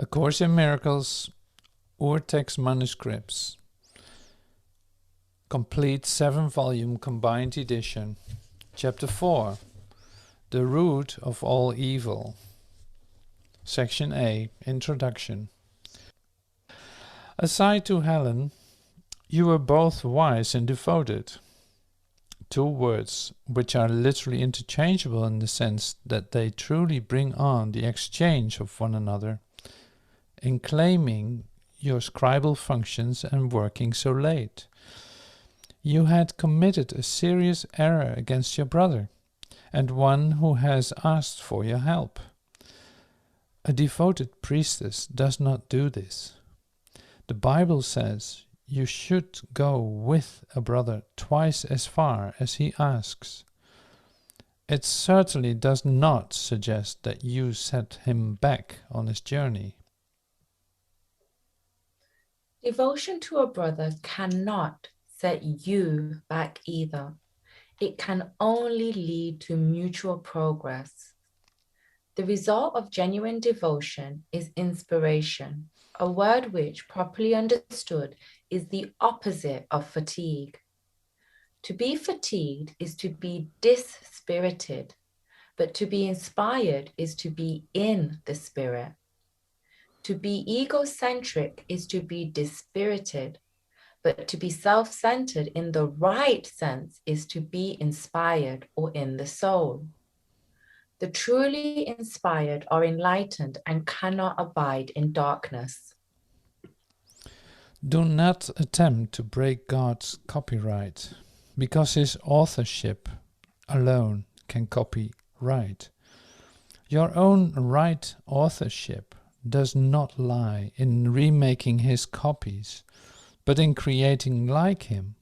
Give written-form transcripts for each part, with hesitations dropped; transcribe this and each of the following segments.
A Course in Miracles, Urtext Manuscripts, complete 7-volume combined edition, Chapter 4, The Root of All Evil, Section A, Introduction. Aside to Helen, you were both wise and devoted. 2 words which are literally interchangeable in the sense that they truly bring on the exchange of one another, in claiming your scribal functions and working so late. You had committed a serious error against your brother, and one who has asked for your help. A devoted priestess does not do this. The Bible says you should go with a brother twice as far as he asks. It certainly does not suggest that you set him back on his journey. Devotion to a brother cannot set you back either. It can only lead to mutual progress. The result of genuine devotion is inspiration, a word which, properly understood, is the opposite of fatigue. To be fatigued is to be dispirited, but to be inspired is to be in the spirit. To be egocentric is to be dispirited, but to be self-centered in the right sense is to be inspired or in the soul. The truly inspired are enlightened and cannot abide in darkness. Do not attempt to break God's copyright, because his authorship alone can copyright. Your own right authorship does not lie in remaking his copies, but in creating like him.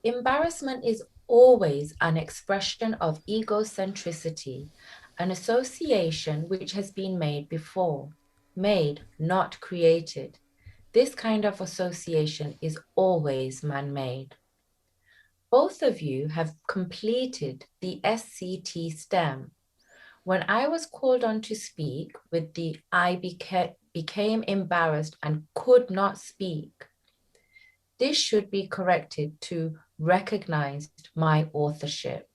Embarrassment is always an expression of egocentricity, an association which has been made before, made, not created. This kind of association is always man-made. Both of you have completed the SCT stem. When I was called on to speak with the I became embarrassed and could not speak, this should be corrected to recognized my authorship.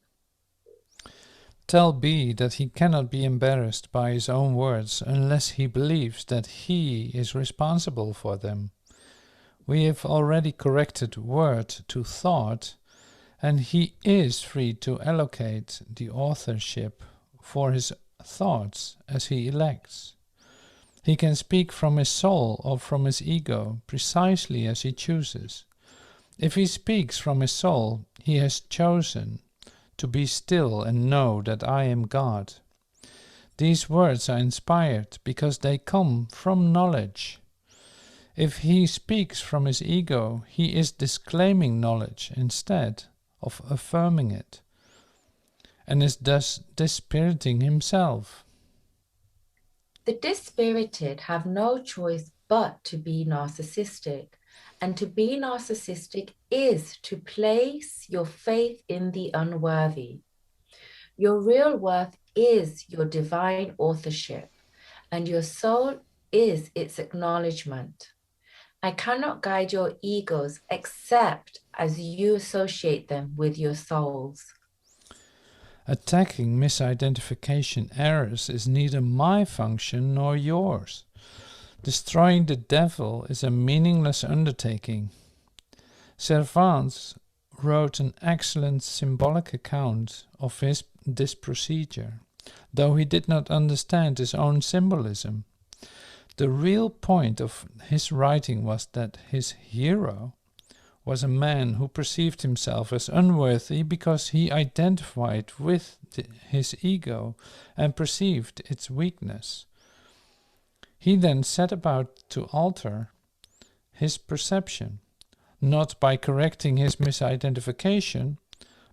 Tell B that he cannot be embarrassed by his own words unless he believes that he is responsible for them. We have already corrected word to thought, and he is free to allocate the authorship for his thoughts as he elects. He can speak from his soul or from his ego precisely as he chooses. If he speaks from his soul, he has chosen to be still and know that I am God. These words are inspired because they come from knowledge. If he speaks from his ego, he is disclaiming knowledge instead of affirming it, and is thus dispiriting himself. The dispirited have no choice but to be narcissistic, and to be narcissistic is to place your faith in the unworthy. Your real worth is your divine authorship, and your soul is its acknowledgement. I cannot guide your egos except as you associate them with your souls. Attacking misidentification errors is neither my function nor yours. Destroying the devil is a meaningless undertaking. Cervantes wrote an excellent symbolic account of this procedure, though he did not understand his own symbolism. The real point of his writing was that his hero was a man who perceived himself as unworthy because he identified with his ego and perceived its weakness. He then set about to alter his perception, not by correcting his misidentification,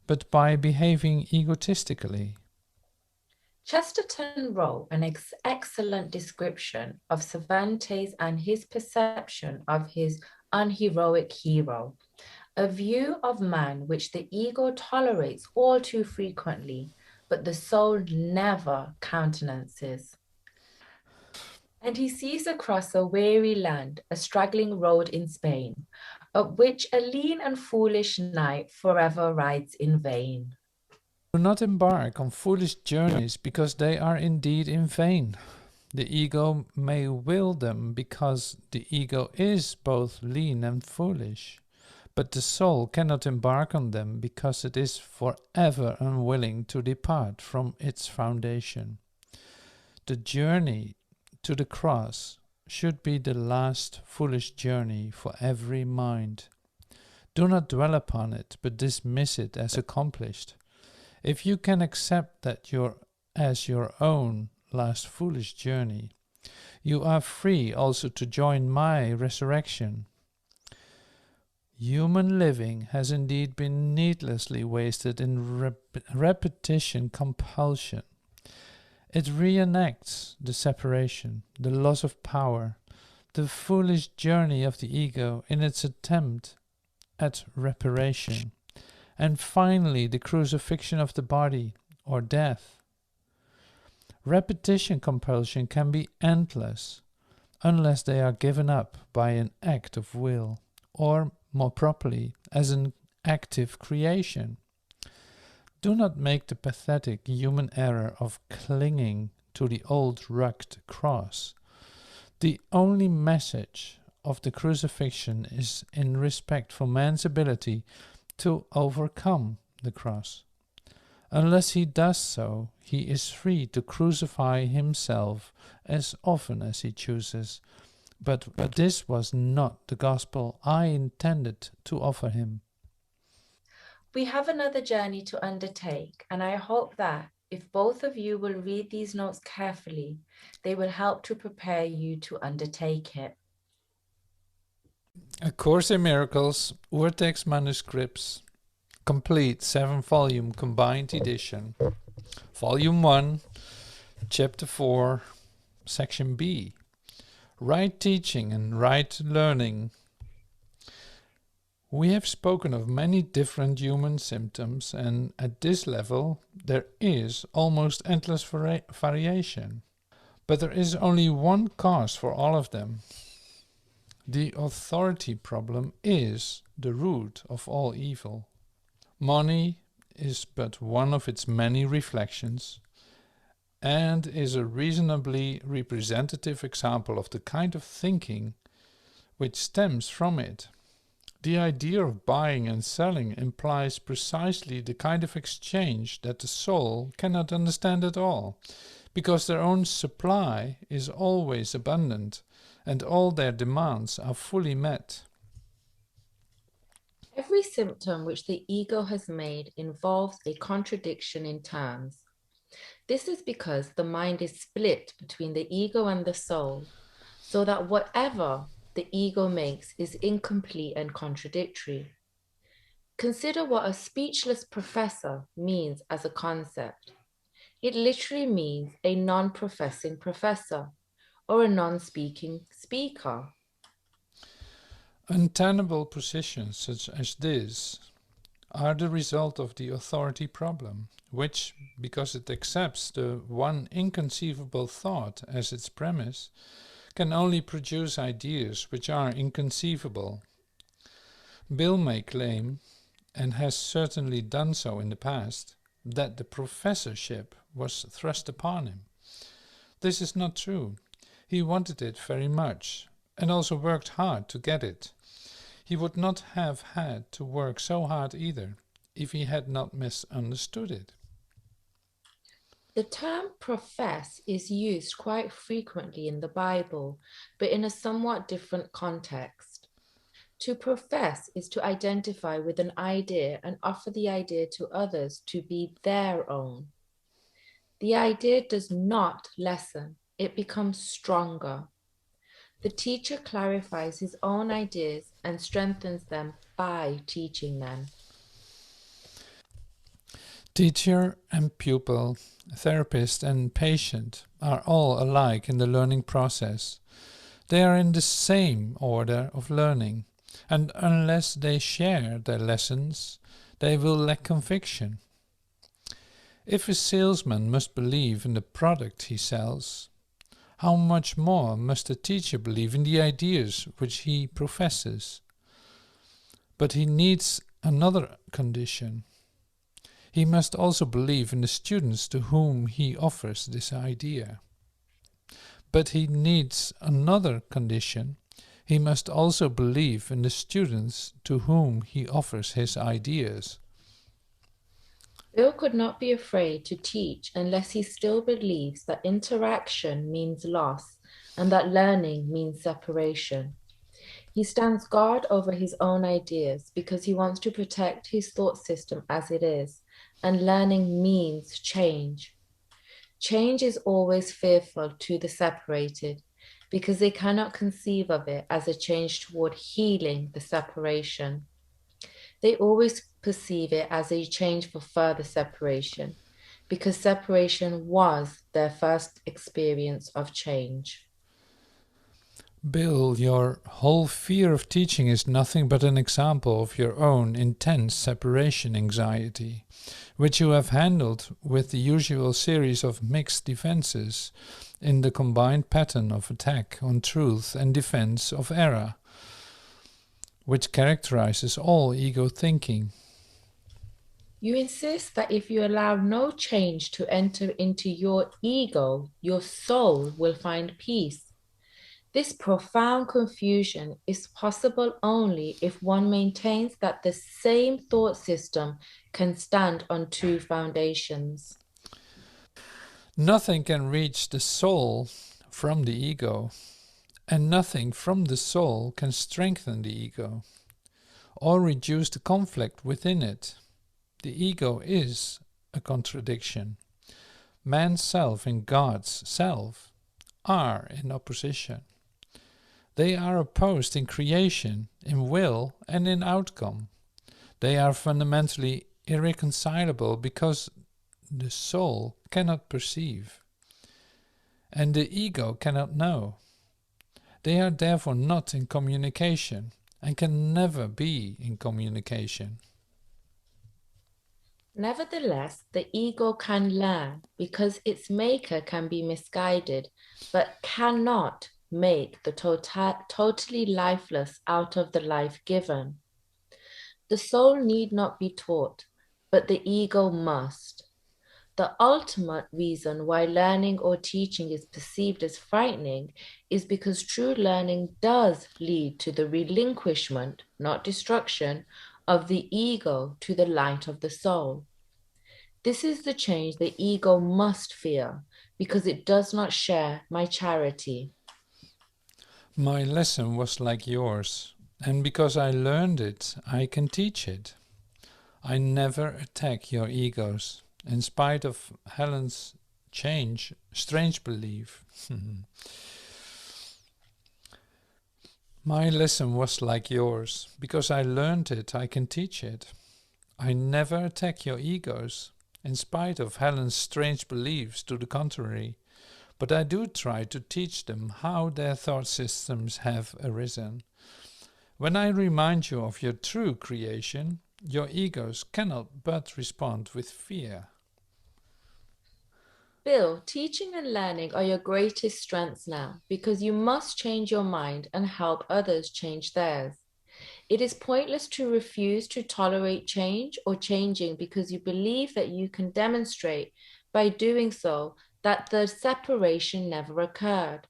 but by behaving egotistically. Chesterton wrote an excellent description of Cervantes and his perception of his unheroic hero, a view of man which the ego tolerates all too frequently, but the soul never countenances. And he sees across a weary land a straggling road in Spain, up which a lean and foolish knight forever rides in vain. Do not embark on foolish journeys because they are indeed in vain. The ego may will them because the ego is both lean and foolish, but the soul cannot embark on them because it is forever unwilling to depart from its foundation. The journey to the cross should be the last foolish journey for every mind. Do not dwell upon it, but dismiss it as accomplished. If you can accept that as your own last foolish journey, you are free also to join my resurrection. Human living has indeed been needlessly wasted in repetition compulsion. It reenacts the separation, the loss of power, the foolish journey of the ego in its attempt at reparation, and finally the crucifixion of the body, or death. Repetition compulsion can be endless, unless they are given up by an act of will, or more properly, as an active creation. Do not make the pathetic human error of clinging to the old rugged cross. The only message of the crucifixion is in respect for man's ability to overcome the cross. Unless he does so, he is free to crucify himself as often as he chooses. But this was not the gospel I intended to offer him. We have another journey to undertake, and I hope that if both of you will read these notes carefully, they will help to prepare you to undertake it. A Course in Miracles, Urtext Manuscripts, complete 7-volume combined edition, Volume 1, Chapter 4, Section B, Right Teaching and Right Learning. We have spoken of many different human symptoms, and at this level there is almost endless variation. But there is only one cause for all of them. The authority problem is the root of all evil. Money is but one of its many reflections, and is a reasonably representative example of the kind of thinking which stems from it. The idea of buying and selling implies precisely the kind of exchange that the soul cannot understand at all, because their own supply is always abundant, and all their demands are fully met. Every symptom which the ego has made involves a contradiction in terms. This is because the mind is split between the ego and the soul, so that whatever the ego makes is incomplete and contradictory. Consider what a speechless professor means as a concept. It literally means a non-professing professor or a non-speaking speaker. Untenable positions such as this are the result of the authority problem, which, because it accepts the one inconceivable thought as its premise, can only produce ideas which are inconceivable. Bill may claim, and has certainly done so in the past, that the professorship was thrust upon him. This is not true. He wanted it very much, and also worked hard to get it. He would not have had to work so hard either, if he had not misunderstood it. The term profess is used quite frequently in the Bible, but in a somewhat different context. To profess is to identify with an idea and offer the idea to others to be their own. The idea does not lessen, it becomes stronger. The teacher clarifies his own ideas and strengthens them by teaching them. Teacher and pupil, therapist and patient are all alike in the learning process. They are in the same order of learning, and unless they share their lessons, they will lack conviction. If a salesman must believe in the product he sells, how much more must a teacher believe in the ideas which he professes? But he needs another condition. He must also believe in the students to whom he offers this idea. But he needs another condition. He must also believe in the students to whom he offers his ideas. Bill could not be afraid to teach unless he still believes that interaction means loss and that learning means separation. He stands guard over his own ideas because he wants to protect his thought system as it is, and learning means change. Change is always fearful to the separated because they cannot conceive of it as a change toward healing the separation. They always perceive it as a change for further separation because separation was their first experience of change. Bill, your whole fear of teaching is nothing but an example of your own intense separation anxiety, which you have handled with the usual series of mixed defenses in the combined pattern of attack on truth and defense of error, which characterizes all ego thinking. You insist that if you allow no change to enter into your ego, your soul will find peace. This profound confusion is possible only if one maintains that the same thought system can stand on two foundations. Nothing can reach the soul from the ego, and nothing from the soul can strengthen the ego or reduce the conflict within it. The ego is a contradiction. Man's self and God's self are in opposition. They are opposed in creation, in will, and in outcome. They are fundamentally irreconcilable because the soul cannot perceive, and the ego cannot know. They are therefore not in communication, and can never be in communication. Nevertheless, the ego can learn because its maker can be misguided, but cannot make the totally lifeless out of the life given. The soul need not be taught, but the ego must. The ultimate reason why learning or teaching is perceived as frightening is because true learning does lead to the relinquishment, not destruction, of the ego to the light of the soul. This is the change the ego must fear because it does not share my charity. My lesson was like yours, and because I learned it, I can teach it. I never attack your egos, in spite of Helen's strange belief. My lesson was like yours. Because I learned it, I can teach it. I never attack your egos, in spite of Helen's strange beliefs to the contrary, but I do try to teach them how their thought systems have arisen. When I remind you of your true creation, your egos cannot but respond with fear. Bill, teaching and learning are your greatest strengths now because you must change your mind and help others change theirs. It is pointless to refuse to tolerate change or changing because you believe that you can demonstrate by doing so that the separation never occurred.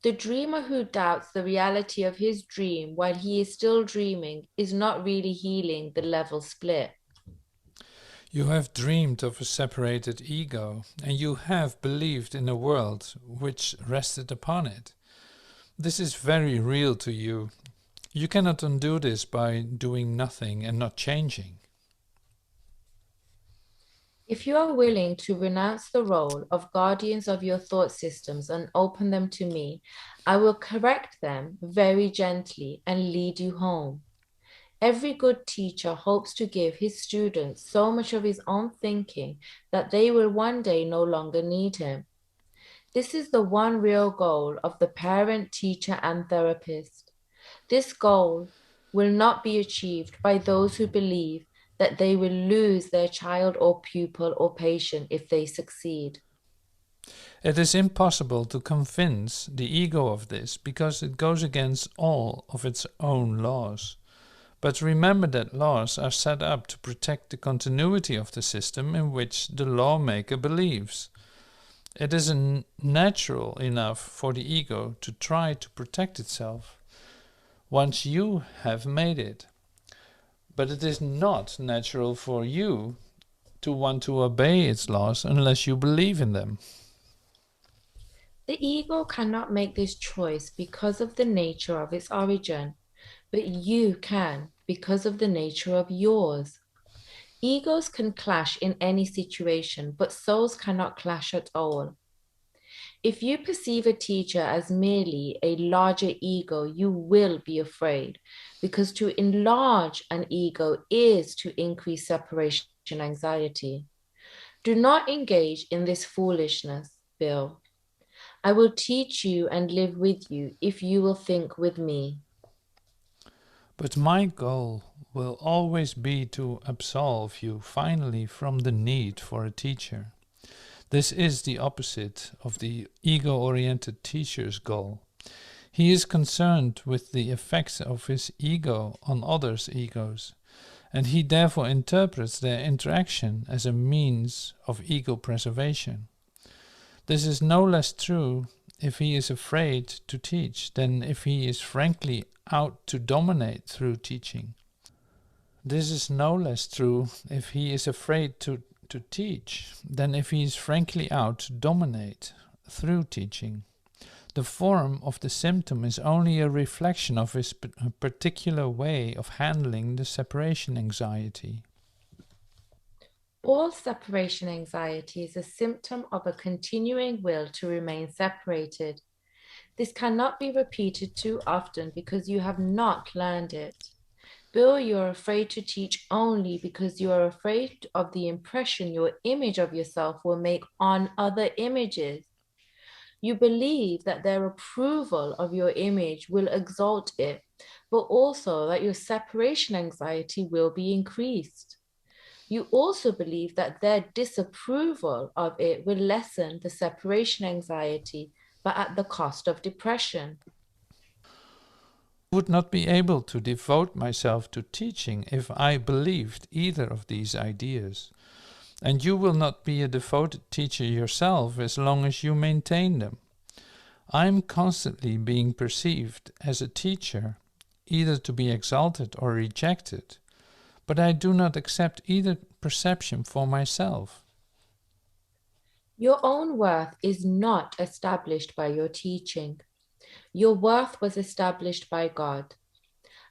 The dreamer who doubts the reality of his dream while he is still dreaming is not really healing the level split. You have dreamed of a separated ego, and you have believed in a world which rested upon it. This is very real to you. You cannot undo this by doing nothing and not changing. If you are willing to renounce the role of guardians of your thought systems and open them to me, I will correct them very gently and lead you home. Every good teacher hopes to give his students so much of his own thinking that they will one day no longer need him. This is the one real goal of the parent, teacher, and therapist. This goal will not be achieved by those who believe that they will lose their child or pupil or patient if they succeed. It is impossible to convince the ego of this because it goes against all of its own laws. But remember that laws are set up to protect the continuity of the system in which the lawmaker believes. It is natural enough for the ego to try to protect itself once you have made it. But it is not natural for you to want to obey its laws unless you believe in them. The ego cannot make this choice because of the nature of its origin, but you can because of the nature of yours. Egos can clash in any situation, but souls cannot clash at all. If you perceive a teacher as merely a larger ego, you will be afraid, because to enlarge an ego is to increase separation anxiety. Do not engage in this foolishness, Bill. I will teach you and live with you if you will think with me. But my goal will always be to absolve you finally from the need for a teacher. This is the opposite of the ego-oriented teacher's goal. He is concerned with the effects of his ego on others' egos, and he therefore interprets their interaction as a means of ego preservation. This is no less true if he is afraid to teach than if he is frankly out to dominate through teaching. This is no less true if he is afraid to teach than if he is frankly out to dominate through teaching. The form of the symptom is only a reflection of his particular way of handling the separation anxiety. All separation anxiety is a symptom of a continuing will to remain separated. This cannot be repeated too often because you have not learned it. Bill, you are afraid to teach only because you are afraid of the impression your image of yourself will make on other images. You believe that their approval of your image will exalt it, but also that your separation anxiety will be increased. You also believe that their disapproval of it will lessen the separation anxiety, but at the cost of depression. I would not be able to devote myself to teaching if I believed either of these ideas. And you will not be a devoted teacher yourself as long as you maintain them. I am constantly being perceived as a teacher, either to be exalted or rejected, but I do not accept either perception for myself. Your own worth is not established by your teaching. Your worth was established by God.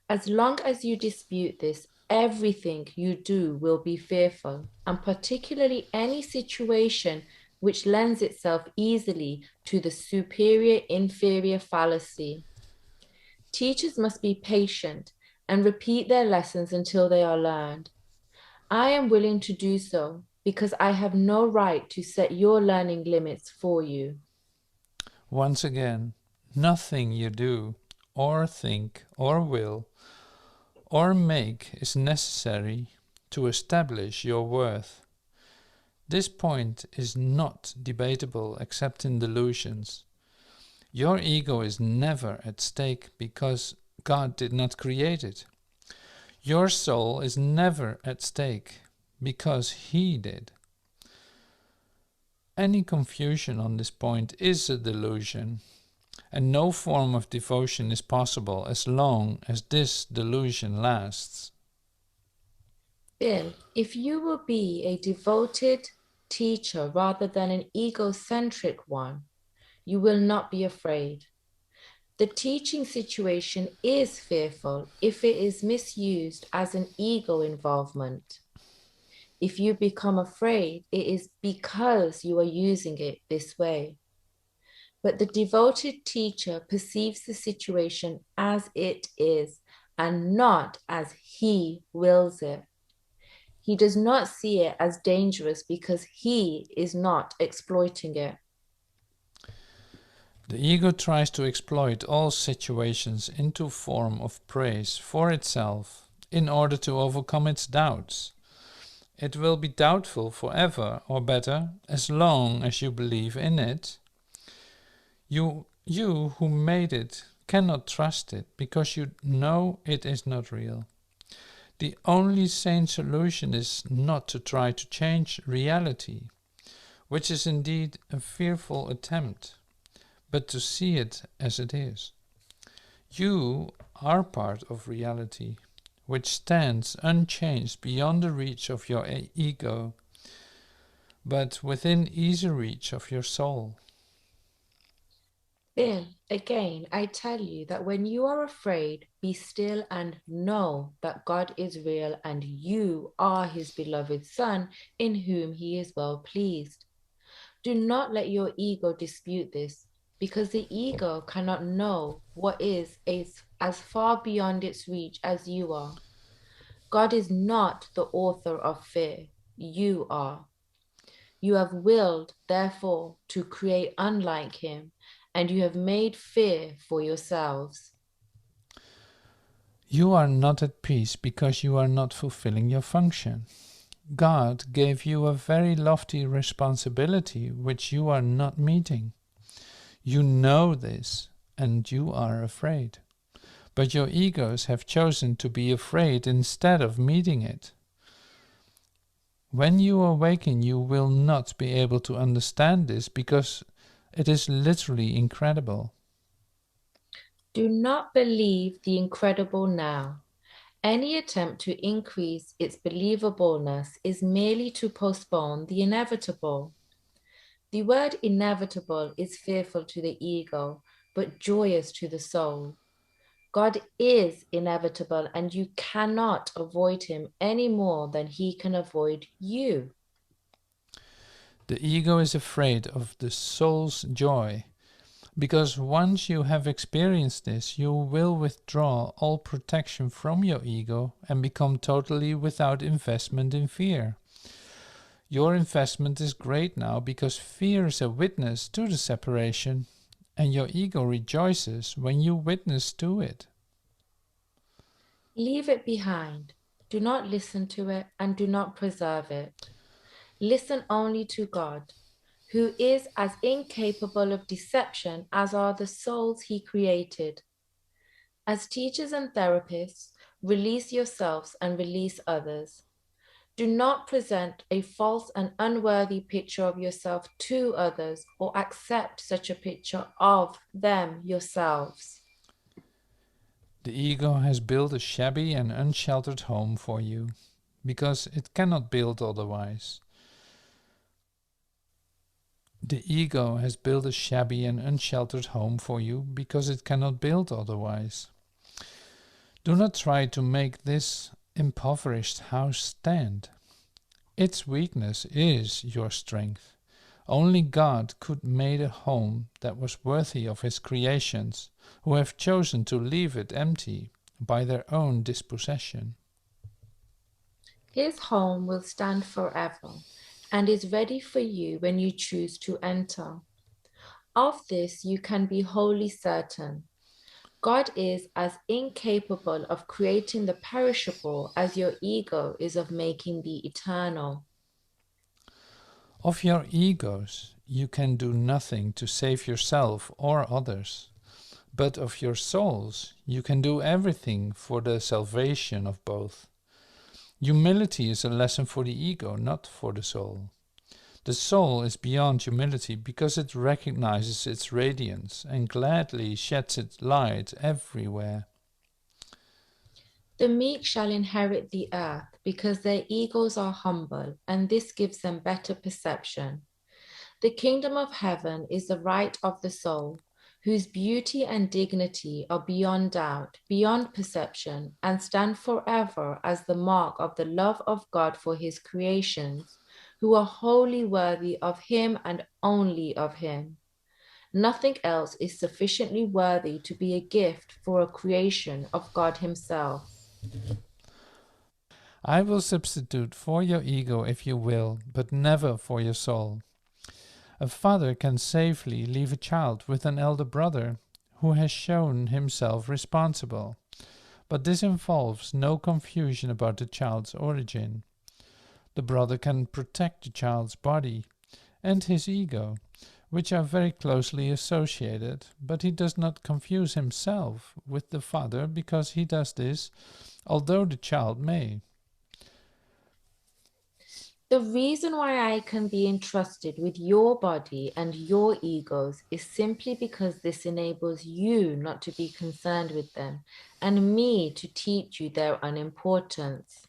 As long as you dispute this, everything you do will be fearful, and particularly any situation which lends itself easily to the superior-inferior fallacy. Teachers must be patient and repeat their lessons until they are learned. I am willing to do so because I have no right to set your learning limits for you. Once again, nothing you do, or think, or will, or make is necessary to establish your worth. This point is not debatable except in delusions. Your ego is never at stake because God did not create it. Your soul is never at stake because He did. Any confusion on this point is a delusion, and no form of devotion is possible as long as this delusion lasts. Bill, if you will be a devoted teacher rather than an egocentric one, you will not be afraid. The teaching situation is fearful if it is misused as an ego involvement. If you become afraid, it is because you are using it this way. But the devoted teacher perceives the situation as it is and not as he wills it. He does not see it as dangerous because he is not exploiting it. The ego tries to exploit all situations into form of praise for itself in order to overcome its doubts. It will be doubtful forever, or better, as long as you believe in it. You who made it cannot trust it because you know it is not real. The only sane solution is not to try to change reality, which is indeed a fearful attempt, but to see it as it is. You are part of reality, which stands unchanged beyond the reach of your ego, but within easy reach of your soul. Then, again, I tell you that when you are afraid, be still and know that God is real and you are his beloved Son, in whom he is well pleased. Do not let your ego dispute this, because the ego cannot know what is as far beyond its reach as you are. God is not the author of fear, you are. You have willed, therefore, to create unlike him, and you have made fear for yourselves. You are not at peace because you are not fulfilling your function. God gave you a very lofty responsibility which you are not meeting. You know this, and you are afraid. But your egos have chosen to be afraid instead of meeting it. When you awaken, you will not be able to understand this because it is literally incredible. Do not believe the incredible now. Any attempt to increase its believableness is merely to postpone the inevitable. The word inevitable is fearful to the ego, but joyous to the soul. God is inevitable, and you cannot avoid him any more than he can avoid you. The ego is afraid of the soul's joy, because once you have experienced this, you will withdraw all protection from your ego and become totally without investment in fear. Your investment is great now because fear is a witness to the separation, and your ego rejoices when you witness to it. Leave it behind. Do not listen to it and do not preserve it. Listen only to God, who is as incapable of deception as are the souls he created. As teachers and therapists, release yourselves and release others. Do not present a false and unworthy picture of yourself to others or accept such a picture of them yourselves. The ego has built a shabby and unsheltered home for you, because it cannot build otherwise. The ego has built a shabby and unsheltered home for you because it cannot build otherwise. Do not try to make this impoverished house stand. Its weakness is your strength. Only God could make a home that was worthy of his creations, who have chosen to leave it empty by their own dispossession. His home will stand forever and is ready for you when you choose to enter. Of this you can be wholly certain. God is as incapable of creating the perishable as your ego is of making the eternal. Of your egos, you can do nothing to save yourself or others, but of your souls, you can do everything for the salvation of both. Humility is a lesson for the ego, not for the soul. The soul is beyond humility because it recognizes its radiance and gladly sheds its light everywhere. The meek shall inherit the earth because their egos are humble, and this gives them better perception. The kingdom of heaven is the right of the soul, whose beauty and dignity are beyond doubt, beyond perception, and stand forever as the mark of the love of God for his creations, who are wholly worthy of him and only of him. Nothing else is sufficiently worthy to be a gift for a creation of God himself. I will substitute for your ego if you will, but never for your soul. A father can safely leave a child with an elder brother who has shown himself responsible, but this involves no confusion about the child's origin. The brother can protect the child's body and his ego, which are very closely associated, but he does not confuse himself with the father because he does this, although the child may. The reason why I can be entrusted with your body and your egos is simply because this enables you not to be concerned with them and me to teach you their unimportance.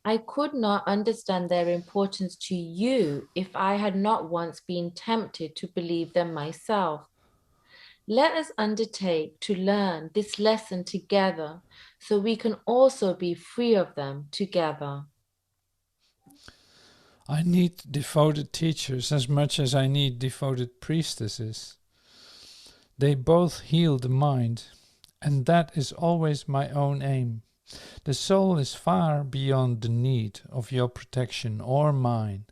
I could not understand their importance to you if I had not once been tempted to believe them myself. Let us undertake to learn this lesson together so we can also be free of them together. I need devoted teachers as much as I need devoted priestesses. They both heal the mind, and that is always my own aim. The soul is far beyond the need of your protection or mine.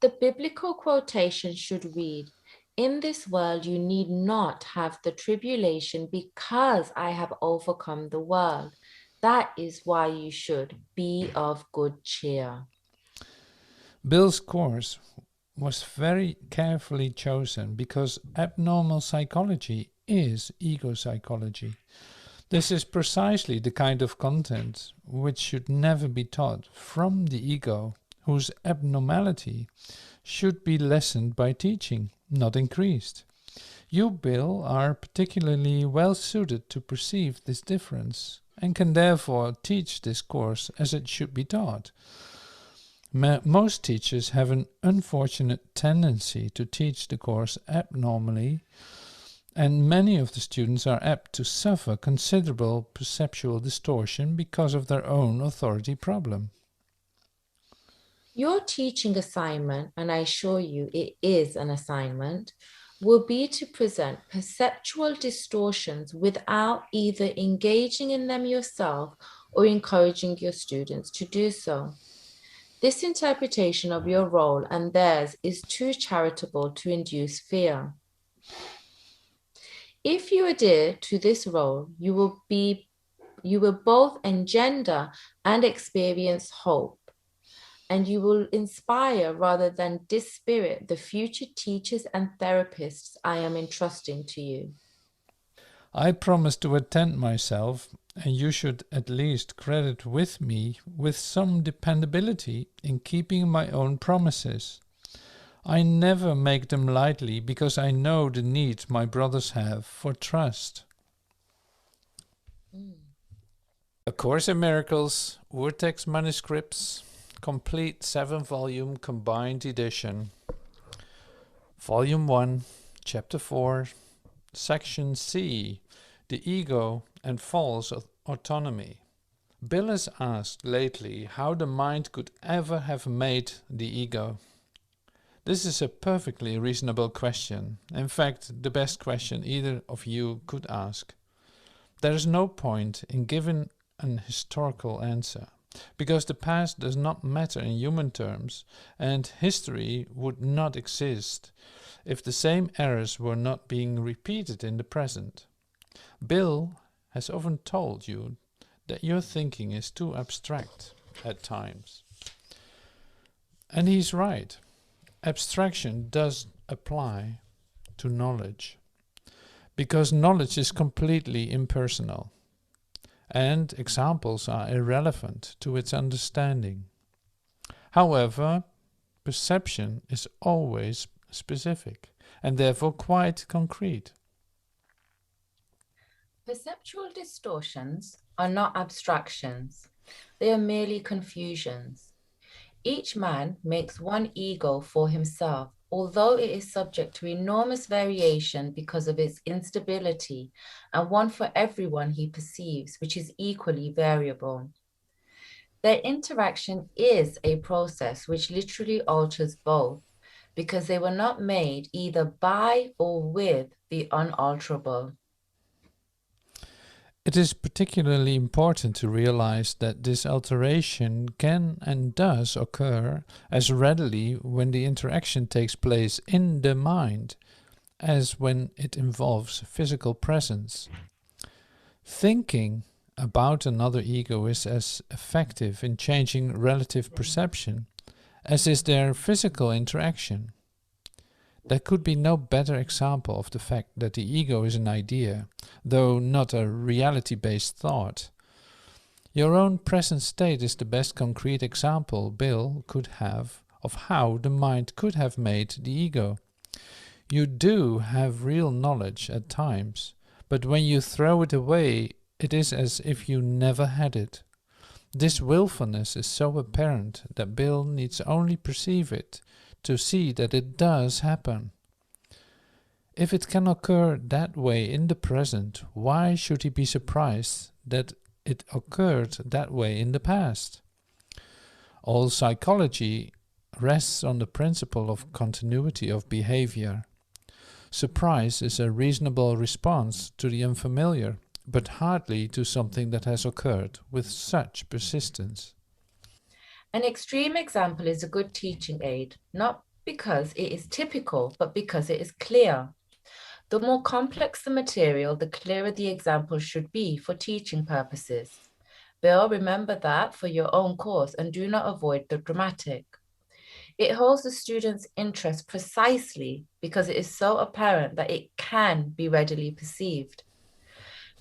The biblical quotation should read, "In this world you need not have the tribulation because I have overcome the world. That is why you should be of good cheer." Bill's course was very carefully chosen because abnormal psychology is ego psychology. This is precisely the kind of content which should never be taught from the ego, whose abnormality should be lessened by teaching, not increased. You, Bill, are particularly well suited to perceive this difference and can therefore teach this course as it should be taught. Most teachers have an unfortunate tendency to teach the course abnormally, and many of the students are apt to suffer considerable perceptual distortion because of their own authority problem. Your teaching assignment, and I assure you it is an assignment, will be to present perceptual distortions without either engaging in them yourself or encouraging your students to do so. This interpretation of your role and theirs is too charitable to induce fear. If you adhere to this role, you will both engender and experience hope, and you will inspire rather than dispirit the future teachers and therapists I am entrusting to you. I promise to attend myself, and you should at least credit with me with some dependability in keeping my own promises. I never make them lightly because I know the need my brothers have for trust. A Course in Miracles, Urtext Manuscripts, complete 7-volume combined edition. Volume 1, Chapter 4, Section C, the Ego and False Autonomy. Bill has asked lately how the mind could ever have made the ego. This is a perfectly reasonable question. In fact, the best question either of you could ask. There is no point in giving an historical answer, because the past does not matter in human terms, and history would not exist if the same errors were not being repeated in the present. Bill has often told you that your thinking is too abstract at times. And he's right. Abstraction does apply to knowledge, because knowledge is completely impersonal, and examples are irrelevant to its understanding. However, perception is always specific, and therefore quite concrete. Perceptual distortions are not abstractions. They are merely confusions. Each man makes one ego for himself, although it is subject to enormous variation because of its instability, and one for everyone he perceives, which is equally variable. Their interaction is a process which literally alters both, because they were not made either by or with the unalterable. It is particularly important to realize that this alteration can and does occur as readily when the interaction takes place in the mind as when it involves physical presence. Thinking about another ego is as effective in changing relative perception as is their physical interaction. There could be no better example of the fact that the ego is an idea, though not a reality-based thought. Your own present state is the best concrete example Bill could have of how the mind could have made the ego. You do have real knowledge at times, but when you throw it away, it is as if you never had it. This willfulness is so apparent that Bill needs only perceive it to see that it does happen. If it can occur that way in the present, why should he be surprised that it occurred that way in the past? All psychology rests on the principle of continuity of behavior. Surprise is a reasonable response to the unfamiliar, but hardly to something that has occurred with such persistence. An extreme example is a good teaching aid, not because it is typical, but because it is clear. The more complex the material, the clearer the example should be for teaching purposes. Bill, remember that for your own course and do not avoid the dramatic. It holds the student's interest precisely because it is so apparent that it can be readily perceived.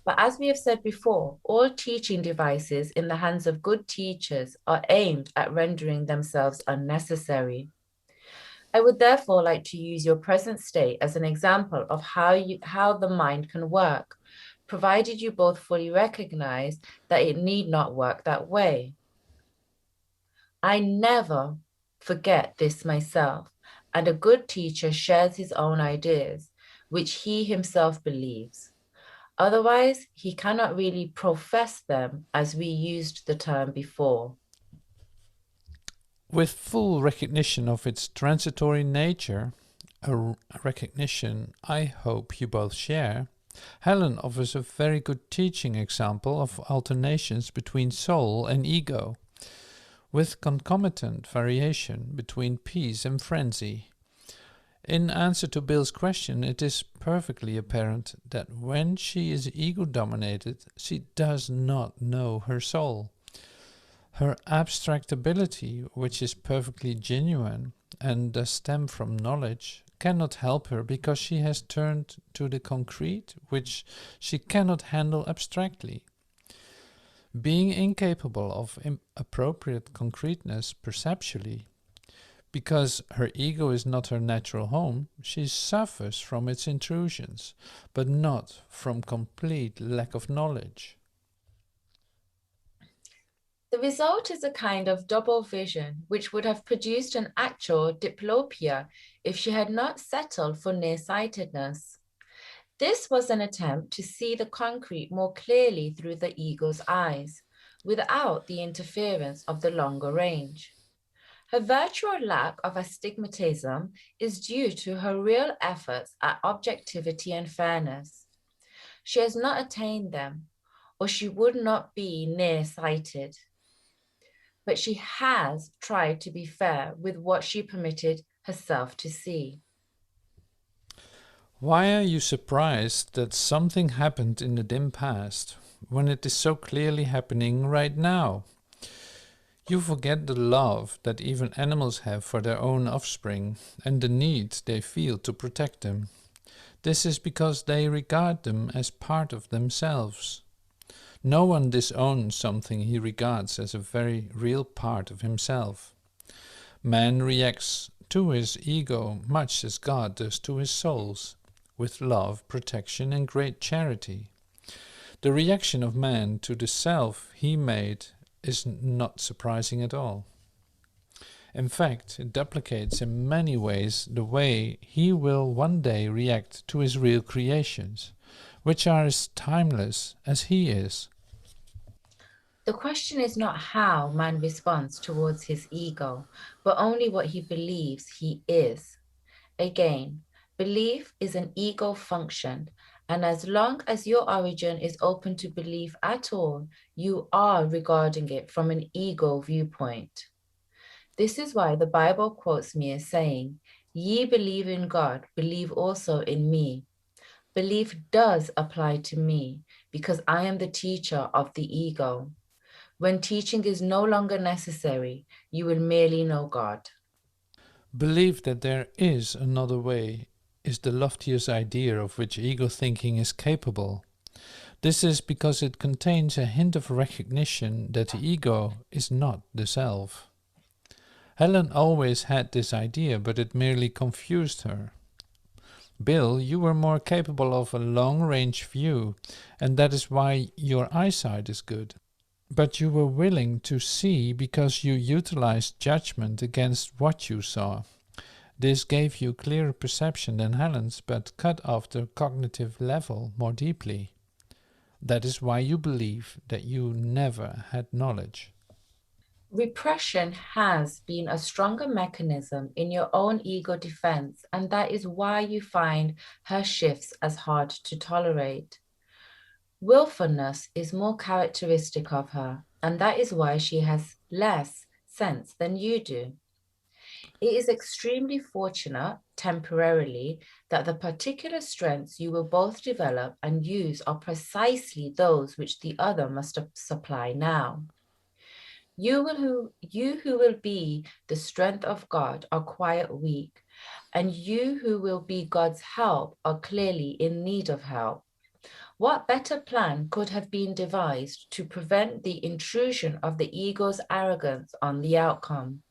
But as we have said before, all teaching devices in the hands of good teachers are aimed at rendering themselves unnecessary. I would therefore like to use your present state as an example of how the mind can work, provided you both fully recognize that it need not work that way. I never forget this myself, and a good teacher shares his own ideas, which he himself believes. Otherwise, he cannot really profess them as we used the term before. With full recognition of its transitory nature, a recognition I hope you both share, Helen offers a very good teaching example of alternations between soul and ego, with concomitant variation between peace and frenzy. In answer to Bill's question, it is perfectly apparent that when she is ego-dominated, she does not know her soul. Her abstract ability, which is perfectly genuine and does stem from knowledge, cannot help her because she has turned to the concrete, which she cannot handle abstractly. Being incapable of appropriate concreteness perceptually, because her ego is not her natural home, she suffers from its intrusions, but not from complete lack of knowledge. The result is a kind of double vision, which would have produced an actual diplopia if she had not settled for nearsightedness. This was an attempt to see the concrete more clearly through the ego's eyes, without the interference of the longer range. Her virtual lack of astigmatism is due to her real efforts at objectivity and fairness. She has not attained them, or she would not be nearsighted. But she has tried to be fair with what she permitted herself to see. Why are you surprised that something happened in the dim past, when it is so clearly happening right now? You forget the love that even animals have for their own offspring and the need they feel to protect them. This is because they regard them as part of themselves. No one disowns something he regards as a very real part of himself. Man reacts to his ego much as God does to his souls, with love, protection, and great charity. The reaction of man to the self he made is not surprising at all. In fact, it duplicates in many ways the way he will one day react to his real creations, which are as timeless as he is. The question is not how man responds towards his ego, but only what he believes he is. Again, belief is an ego function, and as long as your origin is open to belief at all, you are regarding it from an ego viewpoint. This is why the Bible quotes me as saying, "Ye believe in God, believe also in me." Belief does apply to me because I am the teacher of the ego. When teaching is no longer necessary, you will merely know God. Belief that there is another way is the loftiest idea of which ego thinking is capable. This is because it contains a hint of recognition that the ego is not the self. Helen always had this idea, but it merely confused her. Bill, you were more capable of a long-range view, and that is why your eyesight is good. But you were willing to see because you utilized judgment against what you saw. This gave you clearer perception than Helen's, but cut off the cognitive level more deeply. That is why you believe that you never had knowledge. Repression has been a stronger mechanism in your own ego defense, and that is why you find her shifts as hard to tolerate. Willfulness is more characteristic of her, and that is why she has less sense than you do. It is extremely fortunate, temporarily, that the particular strengths you will both develop and use are precisely those which the other must supply now. You who will be the strength of God are quite weak, and you who will be God's help are clearly in need of help. What better plan could have been devised to prevent the intrusion of the ego's arrogance on the outcome?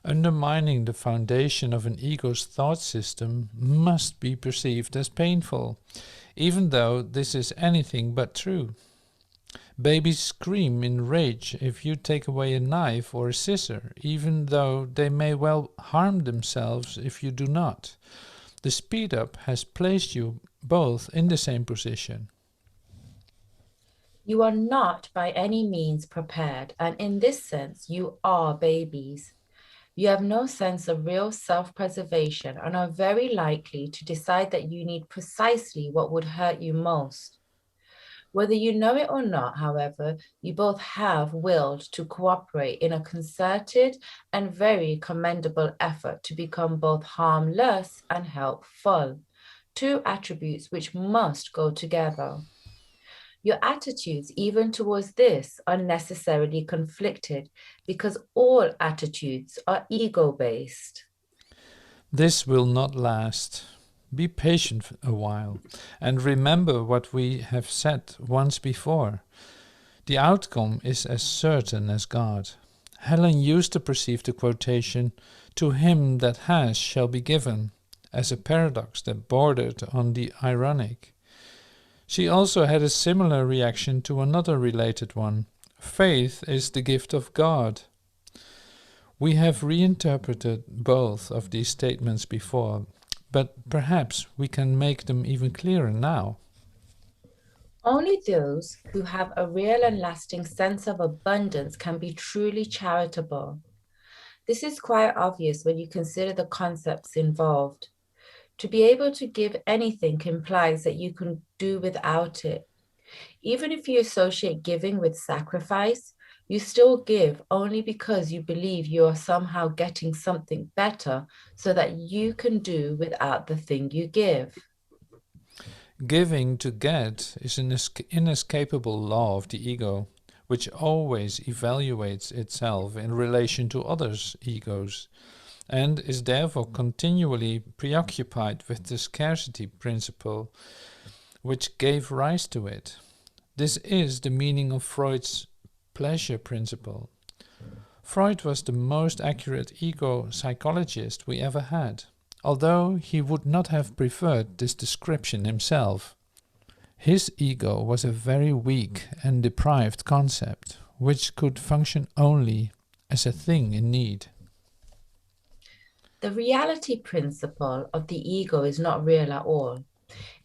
Undermining the foundation of an ego's thought system must be perceived as painful, even though this is anything but true. Babies scream in rage if you take away a knife or a scissor, even though they may well harm themselves if you do not. The speed up has placed you both in the same position. You are not by any means prepared, and in this sense, you are babies. You have no sense of real self-preservation and are very likely to decide that you need precisely what would hurt you most. Whether you know it or not, however, you both have willed to cooperate in a concerted and very commendable effort to become both harmless and helpful, two attributes which must go together. Your attitudes, even towards this, are necessarily conflicted because all attitudes are ego-based. This will not last. Be patient a while, and remember what we have said once before. The outcome is as certain as God. Helen used to perceive the quotation, "To him that has shall be given," as a paradox that bordered on the ironic. She also had a similar reaction to another related one. Faith is the gift of God. We have reinterpreted both of these statements before, but perhaps we can make them even clearer now. Only those who have a real and lasting sense of abundance can be truly charitable. This is quite obvious when you consider the concepts involved. To be able to give anything implies that you can do without it. Even if you associate giving with sacrifice, you still give only because you believe you are somehow getting something better so that you can do without the thing you give. Giving to get is an inescapable law of the ego, which always evaluates itself in relation to others' egos, and is therefore continually preoccupied with the scarcity principle which gave rise to it. This is the meaning of Freud's pleasure principle. Freud was the most accurate ego psychologist we ever had, although he would not have preferred this description himself. His ego was a very weak and deprived concept, which could function only as a thing in need. The reality principle of the ego is not real at all.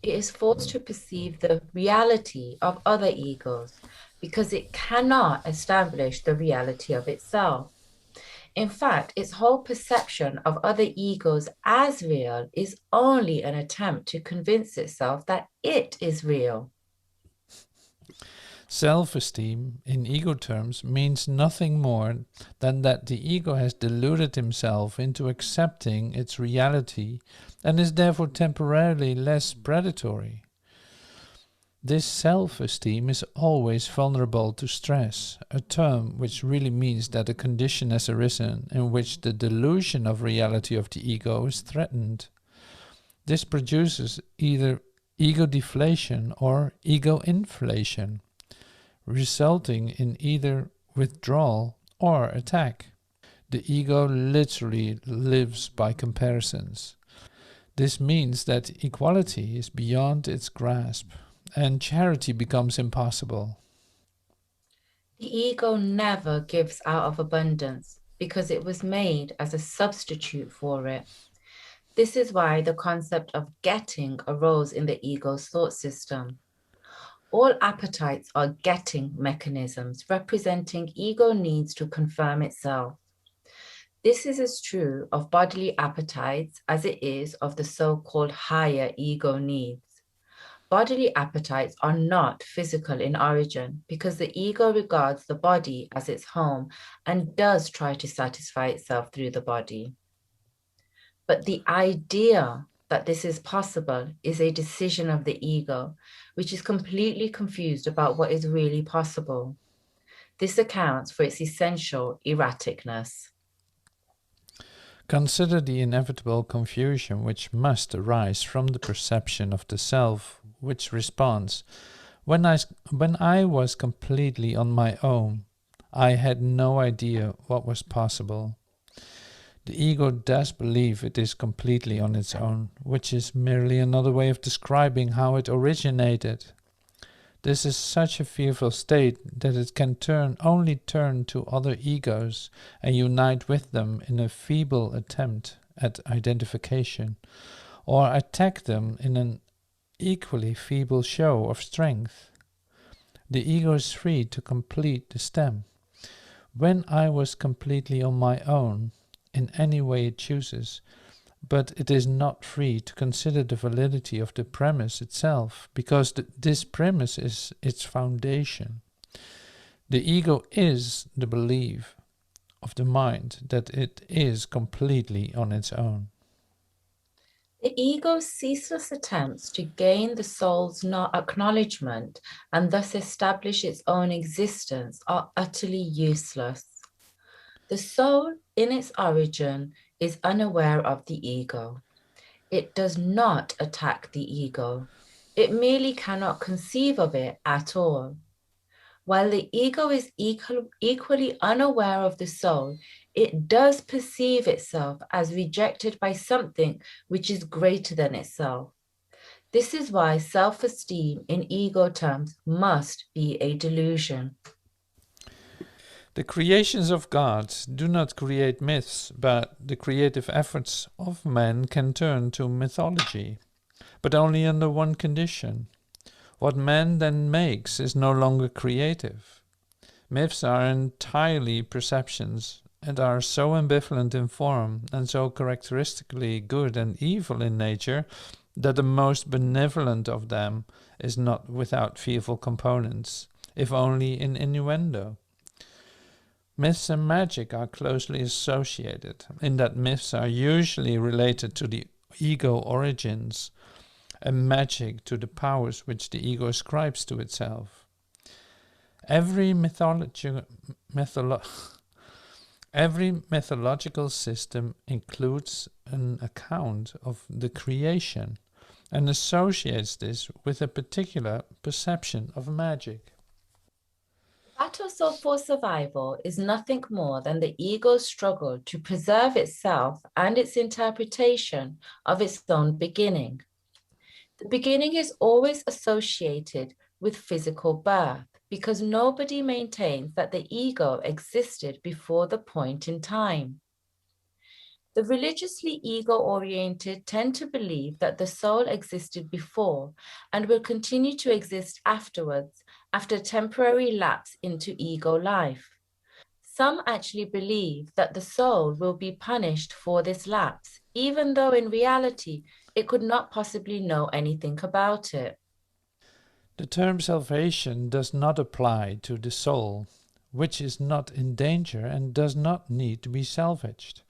It is forced to perceive the reality of other egos because it cannot establish the reality of itself. In fact, its whole perception of other egos as real is only an attempt to convince itself that it is real. Self-esteem, in ego terms, means nothing more than that the ego has deluded himself into accepting its reality and is therefore temporarily less predatory. This self-esteem is always vulnerable to stress, a term which really means that a condition has arisen in which the delusion of reality of the ego is threatened. This produces either ego deflation or ego inflation, resulting in either withdrawal or attack. The ego literally lives by comparisons. This means that equality is beyond its grasp, and charity becomes impossible. The ego never gives out of abundance because it was made as a substitute for it. This is why the concept of getting arose in the ego's thought system. All appetites are getting mechanisms representing ego needs to confirm itself. This is as true of bodily appetites as it is of the so-called higher ego needs. Bodily appetites are not physical in origin because the ego regards the body as its home and does try to satisfy itself through the body. But the idea that this is possible is a decision of the ego, which is completely confused about what is really possible. This accounts for its essential erraticness. Consider the inevitable confusion which must arise from the perception of the self, which responds, when I was completely on my own, I had no idea what was possible. The ego does believe it is completely on its own, which is merely another way of describing how it originated. This is such a fearful state that it can only turn to other egos and unite with them in a feeble attempt at identification, or attack them in an equally feeble show of strength. The ego is free to complete the stem. When I was completely on my own, in any way it chooses, but it is not free to consider the validity of the premise itself, because this premise is its foundation. The ego is the belief of the mind that it is completely on its own. The ego's ceaseless attempts to gain the soul's acknowledgement and thus establish its own existence are utterly useless. The soul, in its origin, is unaware of the ego. It does not attack the ego. It merely cannot conceive of it at all. While the ego is equally unaware of the soul, it does perceive itself as rejected by something which is greater than itself. This is why self-esteem in ego terms must be a delusion. The creations of God do not create myths, but the creative efforts of man can turn to mythology, but only under one condition. What man then makes is no longer creative. Myths are entirely perceptions and are so ambivalent in form and so characteristically good and evil in nature that the most benevolent of them is not without fearful components, if only in innuendo. Myths and magic are closely associated, in that myths are usually related to the ego origins, and magic to the powers which the ego ascribes to itself. Every mythological system includes an account of the creation and associates this with a particular perception of magic. Battle for survival is nothing more than the ego's struggle to preserve itself and its interpretation of its own beginning. The beginning is always associated with physical birth because nobody maintains that the ego existed before the point in time. The religiously ego-oriented tend to believe that the soul existed before and will continue to exist afterwards, after temporary lapse into ego life. Some actually believe that the soul will be punished for this lapse, even though in reality it could not possibly know anything about it. The term salvation does not apply to the soul, which is not in danger and does not need to be salvaged.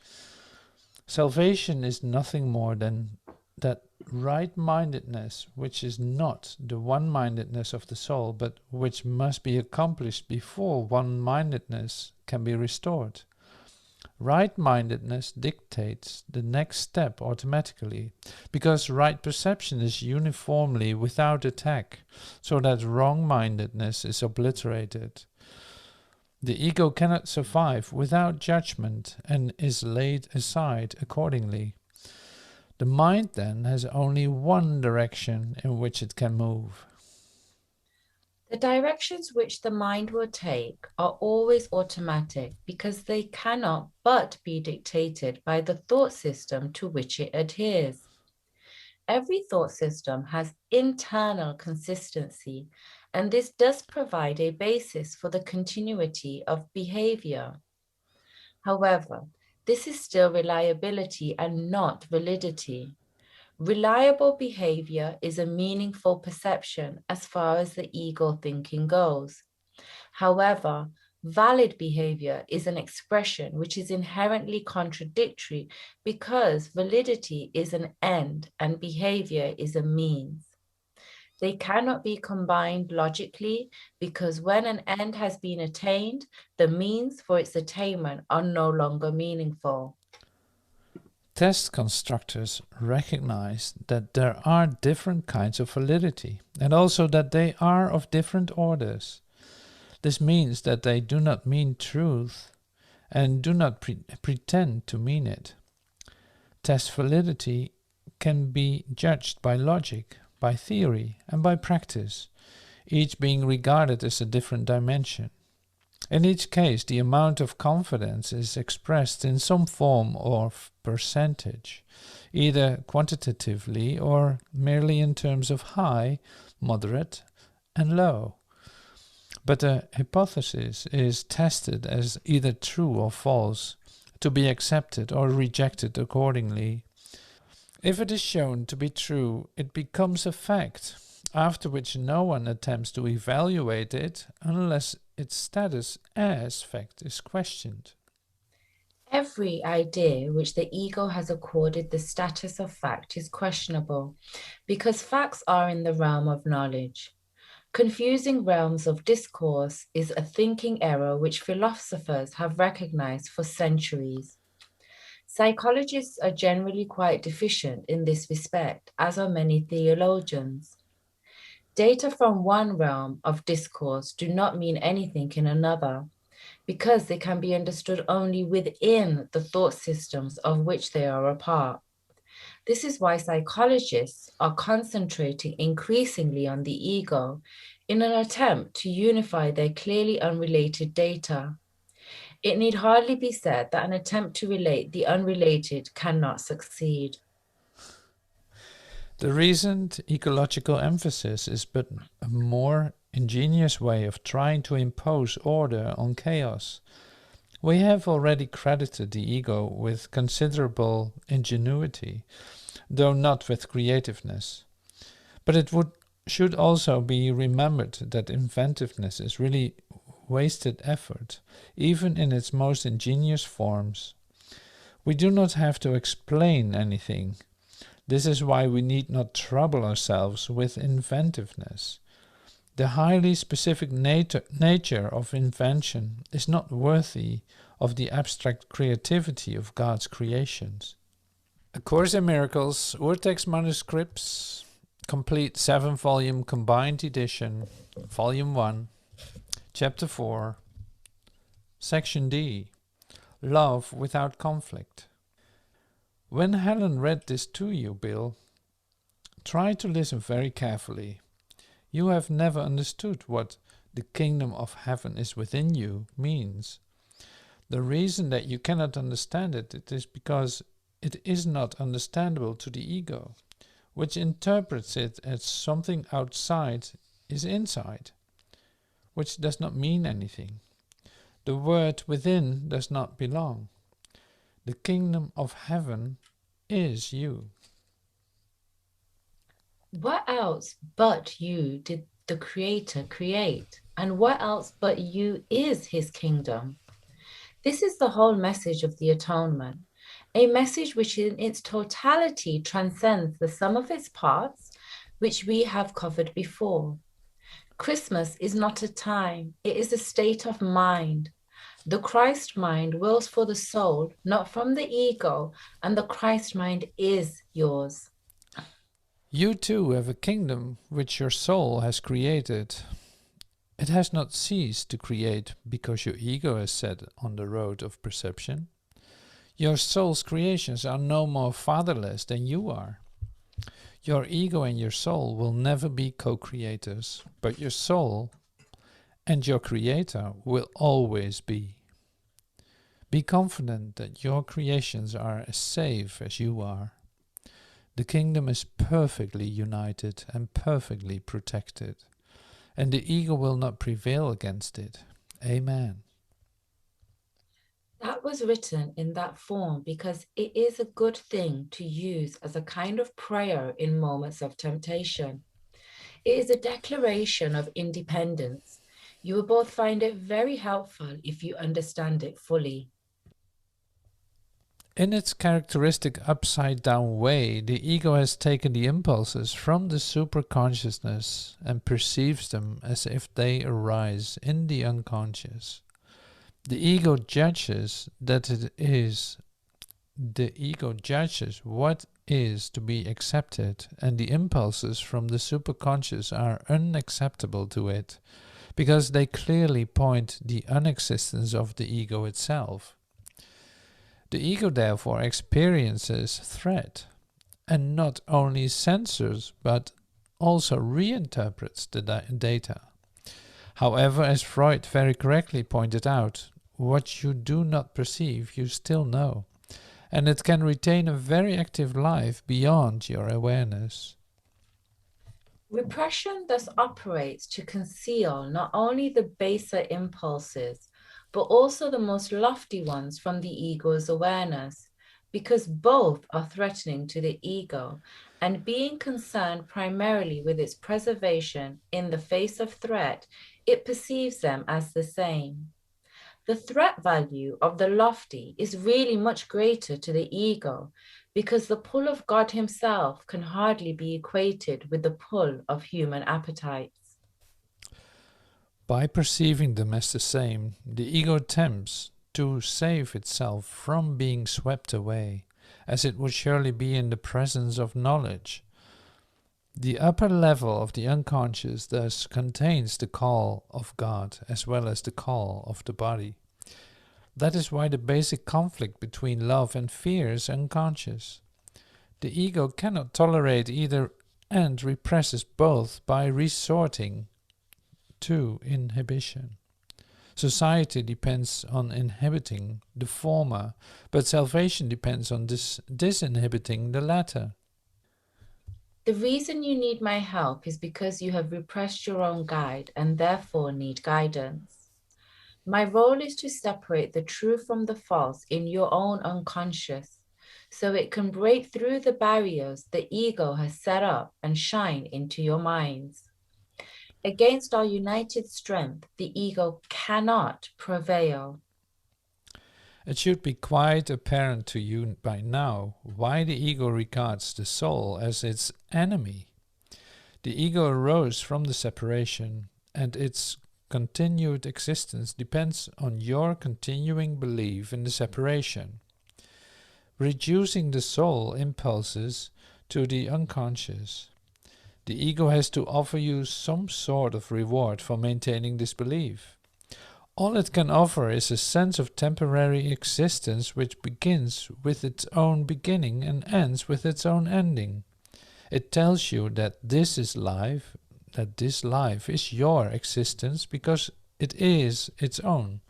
Salvation is nothing more than that right-mindedness, which is not the one-mindedness of the soul, but which must be accomplished before one-mindedness can be restored. Right-mindedness dictates the next step automatically, because right perception is uniformly without attack, so that wrong-mindedness is obliterated. The ego cannot survive without judgment and is laid aside accordingly. The mind then has only one direction in which it can move. The directions which the mind will take are always automatic because they cannot but be dictated by the thought system to which it adheres. Every thought system has internal consistency, and this does provide a basis for the continuity of behavior. However, this is still reliability and not validity. Reliable behavior is a meaningful perception as far as the ego thinking goes. However, valid behavior is an expression which is inherently contradictory because validity is an end and behavior is a means. They cannot be combined logically because when an end has been attained, the means for its attainment are no longer meaningful. Test constructors recognize that there are different kinds of validity, and also that they are of different orders. This means that they do not mean truth and do not pretend to mean it. Test validity can be judged by logic, by theory, and by practice, each being regarded as a different dimension. In each case, the amount of confidence is expressed in some form of percentage, either quantitatively or merely in terms of high, moderate, and low. But the hypothesis is tested as either true or false, to be accepted or rejected accordingly. If it is shown to be true, it becomes a fact, after which no one attempts to evaluate it unless its status as fact is questioned. Every idea which the ego has accorded the status of fact is questionable because facts are in the realm of knowledge. Confusing realms of discourse is a thinking error which philosophers have recognized for centuries. Psychologists are generally quite deficient in this respect, as are many theologians. Data from one realm of discourse do not mean anything in another, because they can be understood only within the thought systems of which they are a part. This is why psychologists are concentrating increasingly on the ego in an attempt to unify their clearly unrelated data. It need hardly be said that an attempt to relate the unrelated cannot succeed. The recent ecological emphasis is but a more ingenious way of trying to impose order on chaos. We have already credited the ego with considerable ingenuity, though not with creativeness. But it should also be remembered that inventiveness is really wasted effort, even in its most ingenious forms. We do not have to explain anything. This is why we need not trouble ourselves with inventiveness. The highly specific nature of invention is not worthy of the abstract creativity of God's creations. A Course in Miracles, Urtext Manuscripts, complete 7-volume combined edition, Volume 1, Chapter 4, Section D, Love Without Conflict. When Helen read this to you, Bill, try to listen very carefully. You have never understood what the kingdom of heaven is within you means. The reason that you cannot understand it is because it is not understandable to the ego, which interprets it as something outside is inside, which does not mean anything. The word within does not belong. The kingdom of heaven is you. What else but you did the Creator create? And what else but you is his kingdom? This is the whole message of the atonement. a message which in its totality transcends the sum of its parts, which we have covered before. Christmas is not a time, it is a state of mind. The Christ mind wills for the soul, not from the ego, and the Christ mind is yours. You too have a kingdom which your soul has created. It has not ceased to create because your ego is set on the road of perception. Your soul's creations are no more fatherless than you are. Your ego and your soul will never be co-creators, but your soul and your creator will always be. Be confident that your creations are as safe as you are. The kingdom is perfectly united and perfectly protected, and the ego will not prevail against it. Amen. That was written in that form because it is a good thing to use as a kind of prayer in moments of temptation. It is a declaration of independence. You will both find it very helpful if you understand it fully. In its characteristic upside-down way, the ego has taken the impulses from the superconsciousness and perceives them as if they arise in the unconscious. The ego judges that it is. The ego judges what is to be accepted, and the impulses from the superconscious are unacceptable to it, because they clearly point the unexistence of the ego itself. The ego therefore experiences threat, and not only censors but also reinterprets the data. However, as Freud very correctly pointed out, what you do not perceive you still know, and it can retain a very active life beyond your awareness. Repression thus operates to conceal not only the baser impulses, but also the most lofty ones from the ego's awareness, because both are threatening to the ego, and being concerned primarily with its preservation in the face of threat, it perceives them as the same. The threat value of the lofty is really much greater to the ego, because the pull of God himself can hardly be equated with the pull of human appetites. By perceiving them as the same, the ego attempts to save itself from being swept away, as it would surely be in the presence of knowledge. The upper level of the unconscious thus contains the call of God as well as the call of the body. That is why the basic conflict between love and fear is unconscious. The ego cannot tolerate either and represses both by resorting to inhibition. Society depends on inhibiting the former, but salvation depends on disinhibiting the latter. The reason you need my help is because you have repressed your own guide and therefore need guidance. My role is to separate the true from the false in your own unconscious, so it can break through the barriers the ego has set up and shine into your minds. Against our united strength, the ego cannot prevail. It should be quite apparent to you by now why the ego regards the soul as its enemy. The ego arose from the separation, and its continued existence depends on your continuing belief in the separation. Reducing the soul impulses to the unconscious, the ego has to offer you some sort of reward for maintaining this belief. All it can offer is a sense of temporary existence which begins with its own beginning and ends with its own ending. It tells you that this life is your existence because it is its own.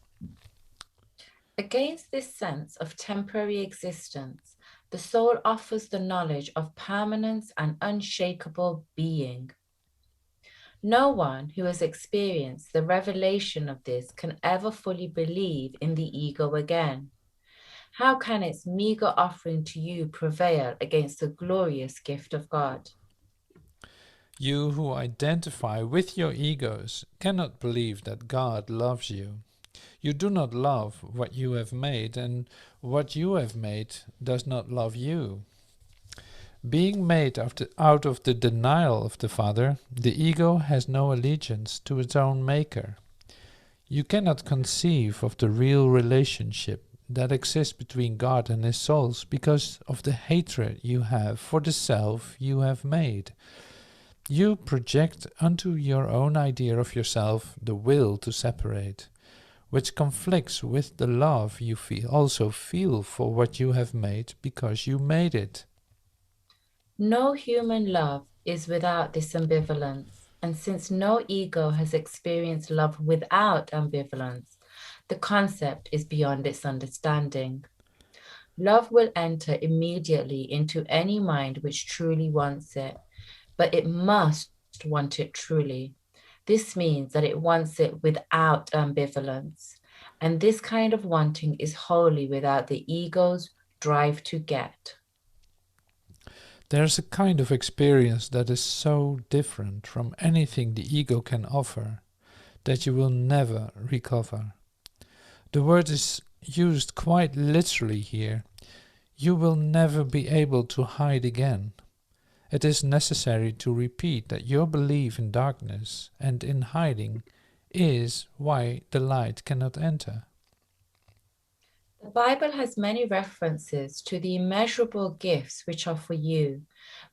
Against this sense of temporary existence, the soul offers the knowledge of permanence and unshakable being. No one who has experienced the revelation of this can ever fully believe in the ego again. How can its meager offering to you prevail against the glorious gift of God? You who identify with your egos cannot believe that God loves you. You do not love what you have made, and what you have made does not love you. Being made out of the denial of the Father, the ego has no allegiance to its own maker. You cannot conceive of the real relationship that exists between God and his souls because of the hatred you have for the self you have made. You project onto your own idea of yourself the will to separate, which conflicts with the love you also feel for what you have made because you made it. No human love is without this ambivalence, and since no ego has experienced love without ambivalence, the concept is beyond its understanding. Love will enter immediately into any mind which truly wants it, but it must want it truly. This means that it wants it without ambivalence, and this kind of wanting is wholly without the ego's drive to get. There's a kind of experience that is so different from anything the ego can offer that you will never recover. The word is used quite literally here. You will never be able to hide again. It is necessary to repeat that your belief in darkness and in hiding is why the light cannot enter. The Bible has many references to the immeasurable gifts which are for you,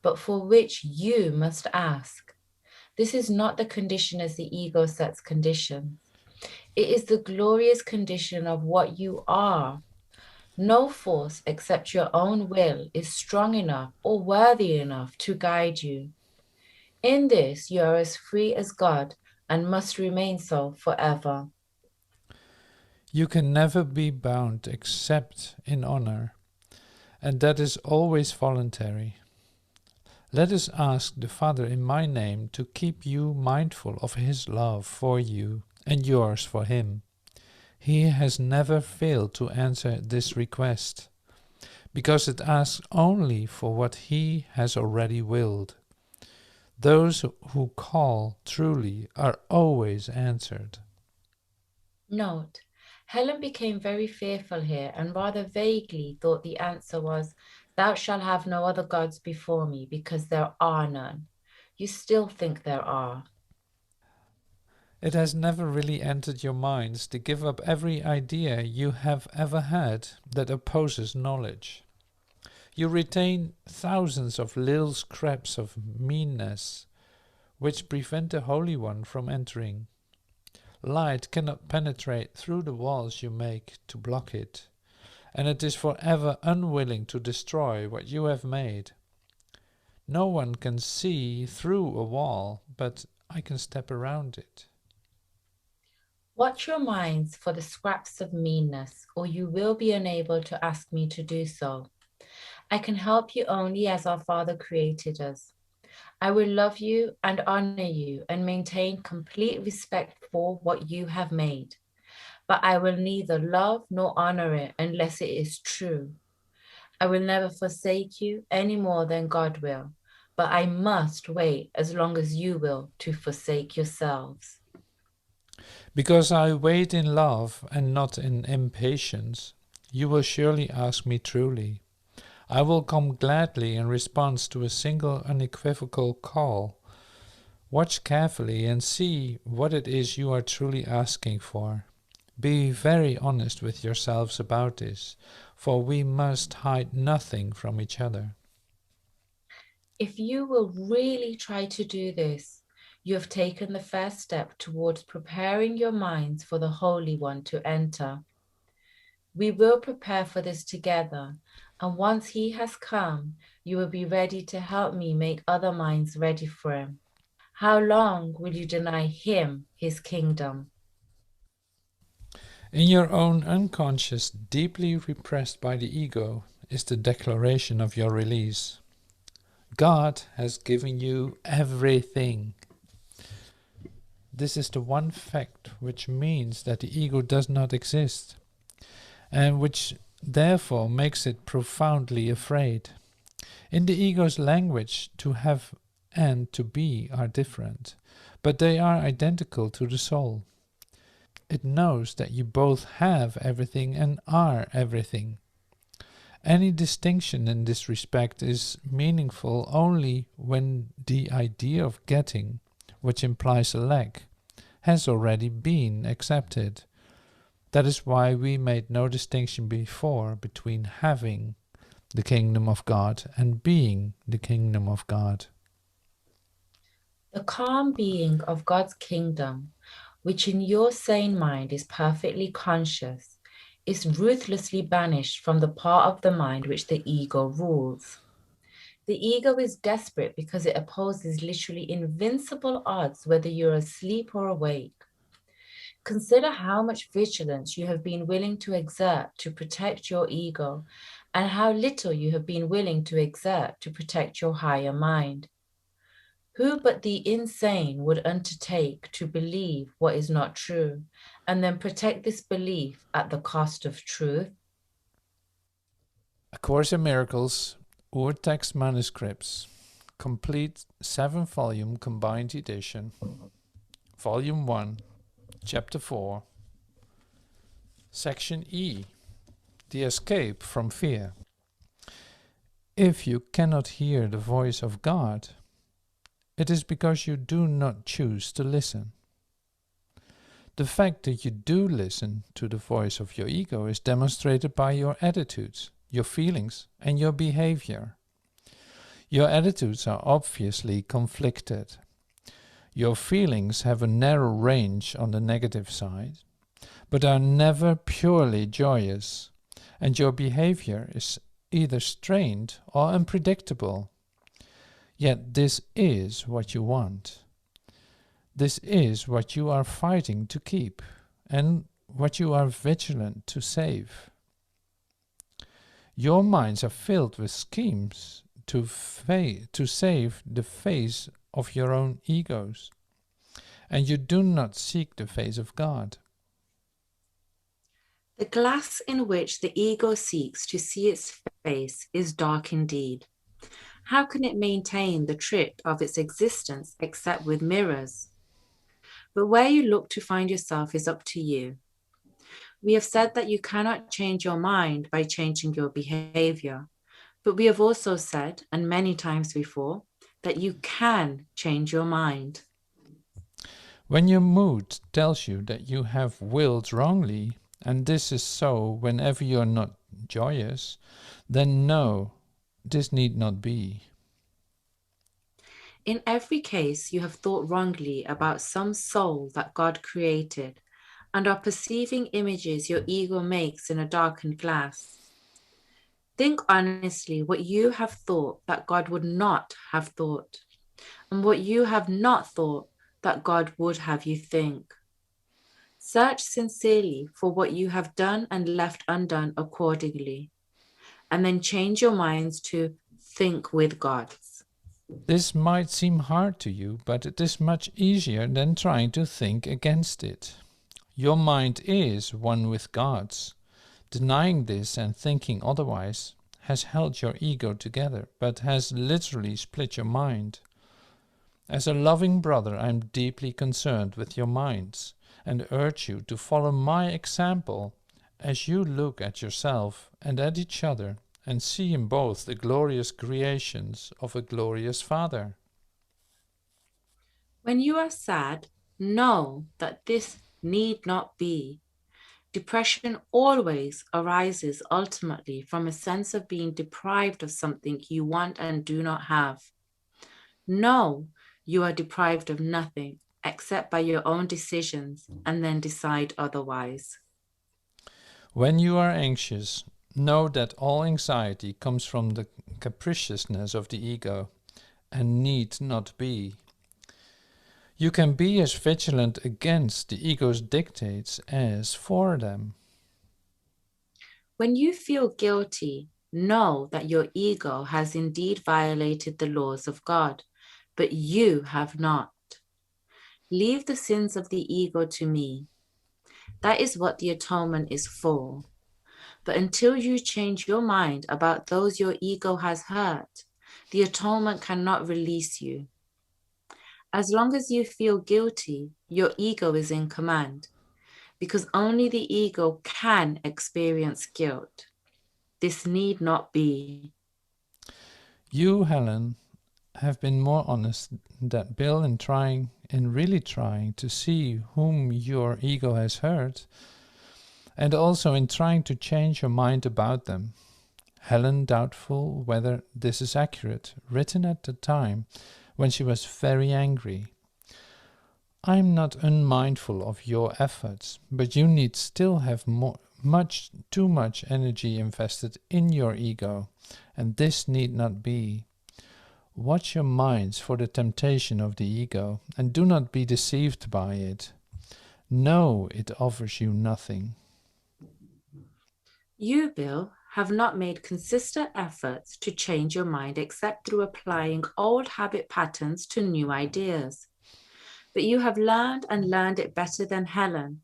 but for which you must ask. This is not the condition as the ego sets conditions. It is the glorious condition of what you are. No force except your own will is strong enough or worthy enough to guide you. In this, you are as free as God and must remain so forever. You can never be bound except in honor, and that is always voluntary. Let us ask the Father in my name to keep you mindful of his love for you and yours for him. He has never failed to answer this request, because it asks only for what he has already willed. Those who call truly are always answered. Note, Helen became very fearful here and rather vaguely thought the answer was, "Thou shalt have no other gods before me, because there are none." You still think there are. It has never really entered your minds to give up every idea you have ever had that opposes knowledge. You retain thousands of little scraps of meanness which prevent the Holy One from entering. Light cannot penetrate through the walls you make to block it, and it is forever unwilling to destroy what you have made. No one can see through a wall, but I can step around it. Watch your minds for the scraps of meanness, or you will be unable to ask me to do so. I can help you only as our Father created us. I will love you and honor you and maintain complete respect for what you have made. But I will neither love nor honor it unless it is true. I will never forsake you any more than God will, but I must wait as long as you will to forsake yourselves. Because I wait in love and not in impatience, you will surely ask me truly. I will come gladly in response to a single unequivocal call. Watch carefully and see what it is you are truly asking for. Be very honest with yourselves about this, for we must hide nothing from each other. If you will really try to do this, you have taken the first step towards preparing your minds for the Holy One to enter. We will prepare for this together, and once he has come, you will be ready to help me make other minds ready for him. How long will you deny him his kingdom? In your own unconscious, deeply repressed by the ego, is the declaration of your release. God has given you everything. This is the one fact which means that the ego does not exist, and which therefore makes it profoundly afraid. In the ego's language, to have and to be are different, but they are identical to the soul. it knows that you both have everything and are everything. Any distinction in this respect is meaningful only when the idea of getting, which implies a lack, has already been accepted. That is why we made no distinction before between having the kingdom of God and being the kingdom of God. The calm being of God's kingdom, which in your sane mind is perfectly conscious, is ruthlessly banished from the part of the mind which the ego rules. The ego is desperate because it opposes literally invincible odds whether you're asleep or awake. Consider how much vigilance you have been willing to exert to protect your ego, and how little you have been willing to exert to protect your higher mind. Who but the insane would undertake to believe what is not true, and then protect this belief at the cost of truth? A Course in Miracles, Urtext Manuscripts, complete 7-volume combined edition, Volume 1, Chapter 4, Section E, The Escape from Fear. If you cannot hear the voice of God, it is because you do not choose to listen. The fact that you do listen to the voice of your ego is demonstrated by your attitudes, your feelings, and your behavior. Your attitudes are obviously conflicted. Your feelings have a narrow range on the negative side, but are never purely joyous, and your behavior is either strained or unpredictable. Yet this is what you want. This is what you are fighting to keep, and what you are vigilant to save. Your minds are filled with schemes to save the face of your own egos, and you do not seek the face of God. The glass in which the ego seeks to see its face is dark indeed. How can it maintain the trick of its existence except with mirrors? But where you look to find yourself is up to you. We have said that you cannot change your mind by changing your behavior, but we have also said, and many times before, that you can change your mind. When your mood tells you that you have willed wrongly, and this is so whenever you are not joyous, then no, this need not be. In every case, you have thought wrongly about some soul that God created, and are perceiving images your ego makes in a darkened glass. Think honestly what you have thought that God would not have thought, and what you have not thought that God would have you think. Search sincerely for what you have done and left undone accordingly, and then change your minds to think with God. This might seem hard to you, but it is much easier than trying to think against it. Your mind is one with God's. Denying this and thinking otherwise has held your ego together, but has literally split your mind. As a loving brother, I am deeply concerned with your minds, and urge you to follow my example as you look at yourself and at each other, and see in both the glorious creations of a glorious Father. When you are sad, know that this need not be. Depression always arises ultimately from a sense of being deprived of something you want and do not have. Know you are deprived of nothing except by your own decisions, and then decide otherwise. When you are anxious, know that all anxiety comes from the capriciousness of the ego, and need not be. You can be as vigilant against the ego's dictates as for them. When you feel guilty, know that your ego has indeed violated the laws of God, but you have not. Leave the sins of the ego to me. That is what the atonement is for. But until you change your mind about those your ego has hurt, the atonement cannot release you. As long as you feel guilty, your ego is in command, because only the ego can experience guilt. This need not be. You, Helen, have been more honest than Bill in really trying to see whom your ego has hurt, and also in trying to change your mind about them. Helen doubtful whether this is accurate, written at the time when she was very angry. I am not unmindful of your efforts, but you need still have too much energy invested in your ego, and this need not be. Watch your minds for the temptation of the ego, and do not be deceived by it. Know it offers you nothing. You, Bill, have not made consistent efforts to change your mind except through applying old habit patterns to new ideas. But you have learned and learned it better than Helen.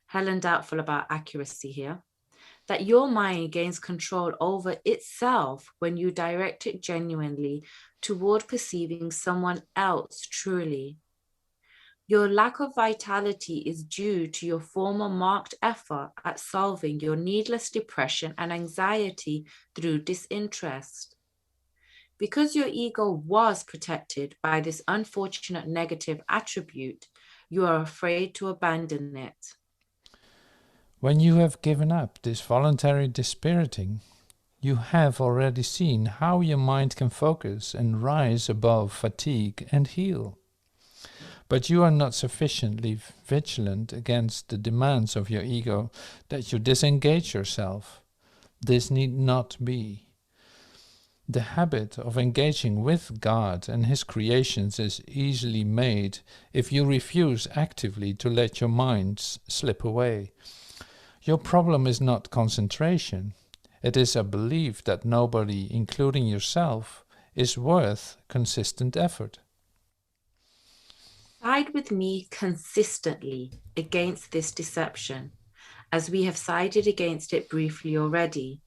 Helen doubtful about accuracy here. That your mind gains control over itself when you direct it genuinely toward perceiving someone else truly. Your lack of vitality is due to your former marked effort at solving your needless depression and anxiety through disinterest. Because your ego was protected by this unfortunate negative attribute, you are afraid to abandon it. When you have given up this voluntary dispiriting, you have already seen how your mind can focus and rise above fatigue and heal. But you are not sufficiently vigilant against the demands of your ego that you disengage yourself. This need not be. The habit of engaging with God and His creations is easily made if you refuse actively to let your mind slip away. Your problem is not concentration. It is a belief that nobody, including yourself, is worth consistent effort. Side with me consistently against this deception, as we have sided against it briefly already.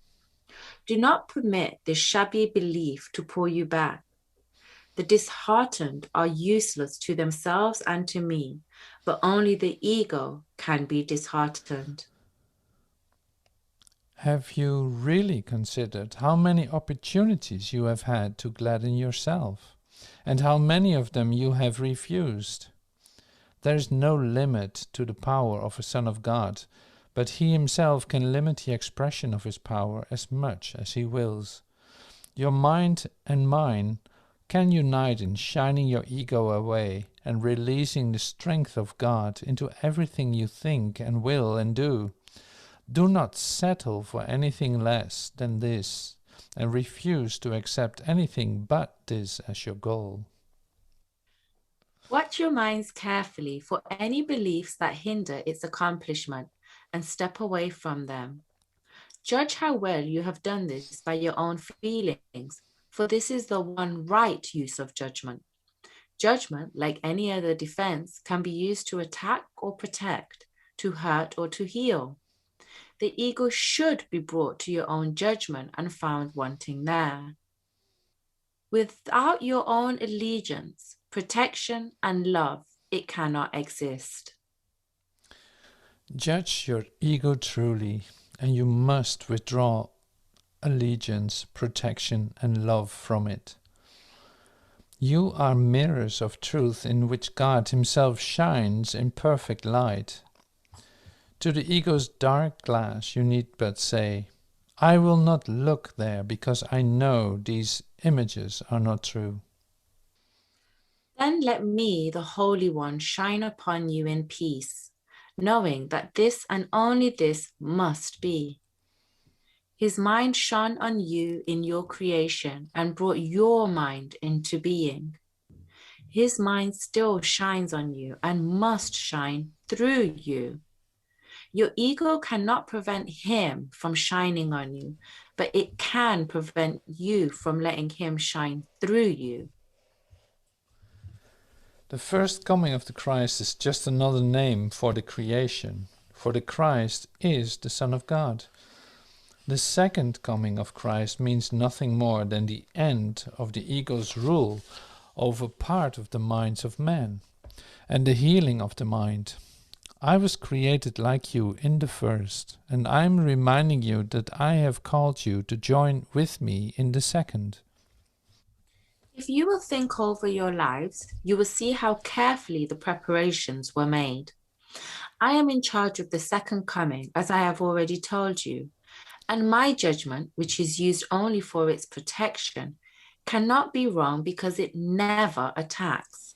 Do not permit this shabby belief to pull you back. The disheartened are useless to themselves and to me, but only the ego can be disheartened. Have you really considered how many opportunities you have had to gladden yourself, and how many of them you have refused? There is no limit to the power of a Son of God, but He Himself can limit the expression of His power as much as He wills. Your mind and mine can unite in shining your ego away and releasing the strength of God into everything you think and will and do. Do not settle for anything less than this, and refuse to accept anything but this as your goal. Watch your minds carefully for any beliefs that hinder its accomplishment and step away from them. Judge how well you have done this by your own feelings, for this is the one right use of judgment. Judgment, like any other defense, can be used to attack or protect, to hurt or to heal. The ego should be brought to your own judgment and found wanting there. Without your own allegiance, protection, and love, it cannot exist. Judge your ego truly, and you must withdraw allegiance, protection, and love from it. You are mirrors of truth in which God Himself shines in perfect light. To the ego's dark glass you need but say, I will not look there because I know these images are not true. Then let me, the Holy One, shine upon you in peace, knowing that this and only this must be. His mind shone on you in your creation and brought your mind into being. His mind still shines on you and must shine through you. Your ego cannot prevent Him from shining on you, but it can prevent you from letting Him shine through you. The first coming of the Christ is just another name for the creation, for the Christ is the Son of God. The second coming of Christ means nothing more than the end of the ego's rule over part of the minds of men, and the healing of the mind. I was created like you in the first, and I am reminding you that I have called you to join with me in the second. If you will think over your lives, you will see how carefully the preparations were made. I am in charge of the second coming, as I have already told you, and my judgment, which is used only for its protection, cannot be wrong because it never attacks.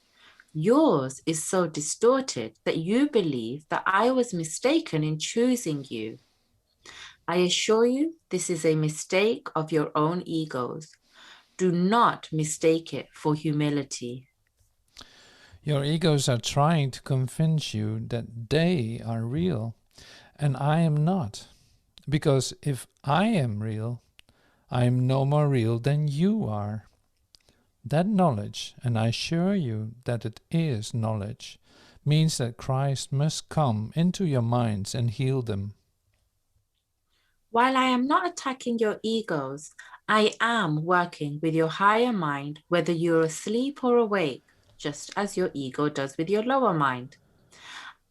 Yours is so distorted that you believe that I was mistaken in choosing you. I assure you, this is a mistake of your own egos. Do not mistake it for humility. Your egos are trying to convince you that they are real, and I am not. Because if I am real, I am no more real than you are. That knowledge, and I assure you that it is knowledge, means that Christ must come into your minds and heal them. While I am not attacking your egos, I am working with your higher mind, whether you're asleep or awake, just as your ego does with your lower mind.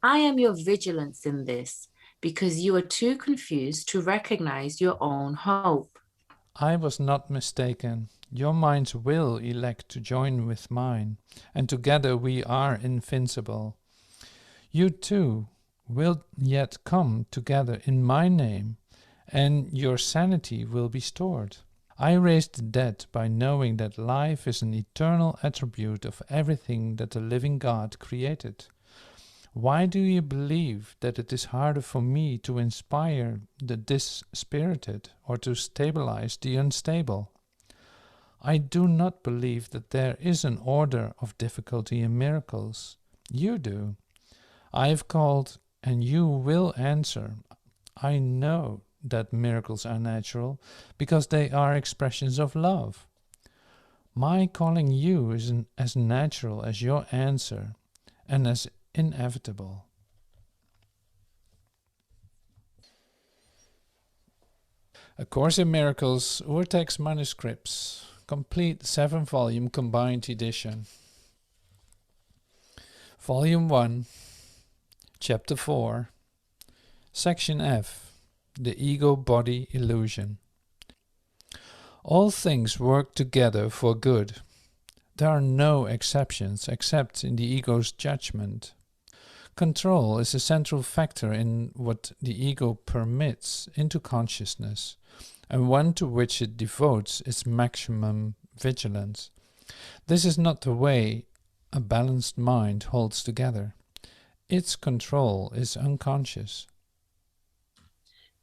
I am your vigilance in this because you are too confused to recognize your own hope. I was not mistaken. Your minds will elect to join with mine, and together we are invincible. You too will yet come together in my name, and your sanity will be stored. I raised the dead by knowing that life is an eternal attribute of everything that the living God created. Why do you believe that it is harder for me to inspire the dispirited or to stabilize the unstable? I do not believe that there is an order of difficulty in miracles. You do. I have called, and you will answer. I know that miracles are natural because they are expressions of love. My calling you is as natural as your answer and as inevitable. A Course in Miracles, Urtext Manuscripts, complete 7-volume combined edition. Volume 1, Chapter 4, Section F, The Ego-Body Illusion. All things work together for good. There are no exceptions except in the ego's judgment. Control is a central factor in what the ego permits into consciousness, and one to which it devotes its maximum vigilance. This is not the way a balanced mind holds together. Its control is unconscious.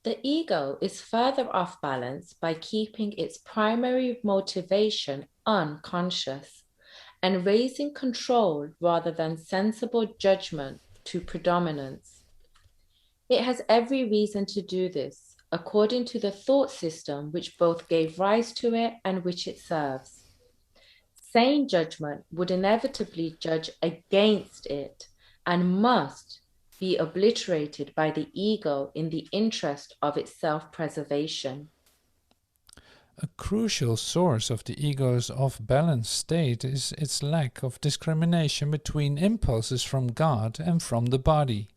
The ego is further off balance by keeping its primary motivation unconscious and raising control rather than sensible judgment to predominance. It has every reason to do this, according to the thought system which both gave rise to it and which it serves. Sane judgment would inevitably judge against it and must be obliterated by the ego in the interest of its self-preservation. A crucial source of the ego's off-balance state is its lack of discrimination between impulses from God and from the body.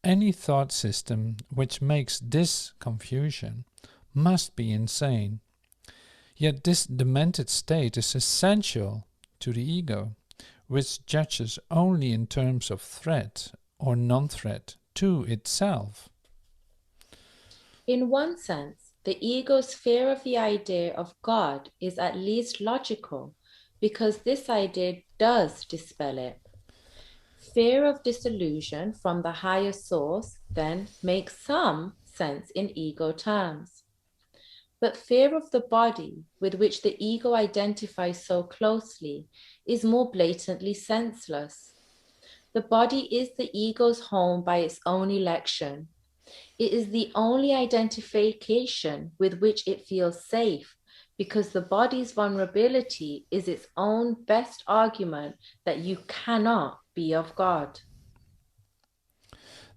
Any thought system which makes this confusion must be insane. Yet this demented state is essential to the ego, which judges only in terms of threat or non-threat to itself. In one sense, the ego's fear of the idea of God is at least logical, because this idea does dispel it. Fear of disillusion from the higher source then makes some sense in ego terms. But fear of the body, with which the ego identifies so closely, is more blatantly senseless. The body is the ego's home by its own election. It is the only identification with which it feels safe, because the body's vulnerability is its own best argument that you cannot be of God.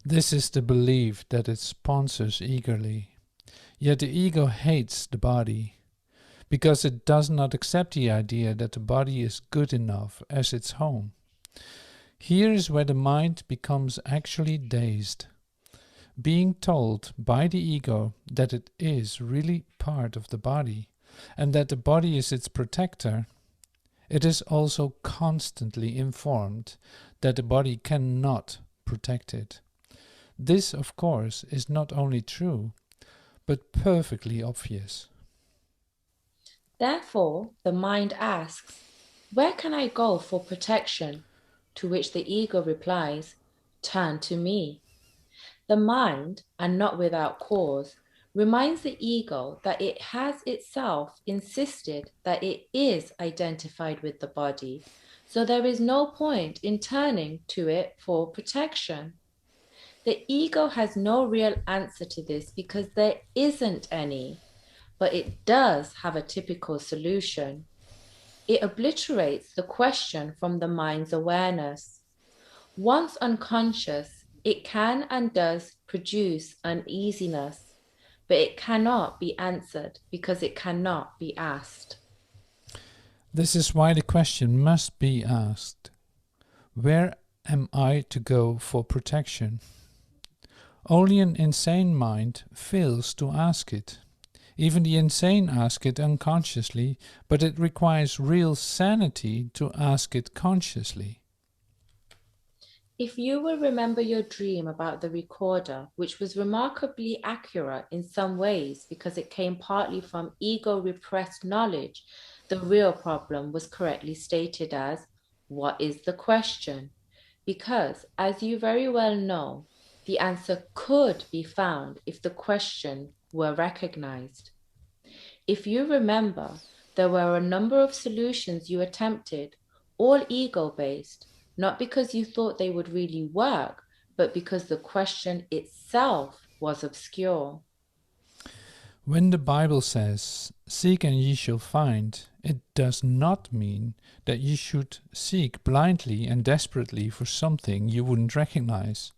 This is the belief that it sponsors eagerly. Yet the ego hates the body, because it does not accept the idea that the body is good enough as its home. Here is where the mind becomes actually dazed. Being told by the ego that it is really part of the body and that the body is its protector, it is also constantly informed that the body cannot protect it. This, of course, is not only true, but perfectly obvious. Therefore, the mind asks, where can I go for protection? To which the ego replies, turn to me. The mind, and not without cause, reminds the ego that it has itself insisted that it is identified with the body, so there is no point in turning to it for protection. The ego has no real answer to this because there isn't any, but it does have a typical solution. It obliterates the question from the mind's awareness. Once unconscious, it can and does produce uneasiness, but it cannot be answered because it cannot be asked. This is why the question must be asked. Where am I to go for protection? Only an insane mind fails to ask it. Even the insane ask it unconsciously, but it requires real sanity to ask it consciously. If you will remember your dream about the recorder, which was remarkably accurate in some ways because it came partly from ego-repressed knowledge, the real problem was correctly stated as, what is the question? Because, as you very well know, the answer could be found if the question were recognized. If you remember, there were a number of solutions you attempted, all ego-based, not because you thought they would really work, but because the question itself was obscure. When the Bible says, "Seek and ye shall find," it does not mean that you should seek blindly and desperately for something you wouldn't recognize.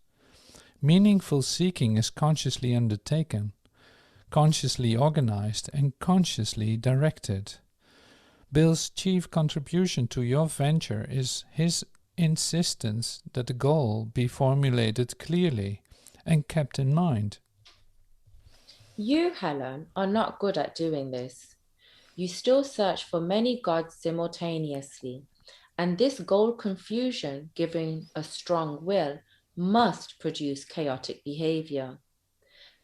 Meaningful seeking is consciously undertaken, consciously organized, and consciously directed. Bill's chief contribution to your venture is his insistence that the goal be formulated clearly and kept in mind. You, Helen, are not good at doing this. You still search for many gods simultaneously, and this goal confusion, given a strong will, must produce chaotic behavior.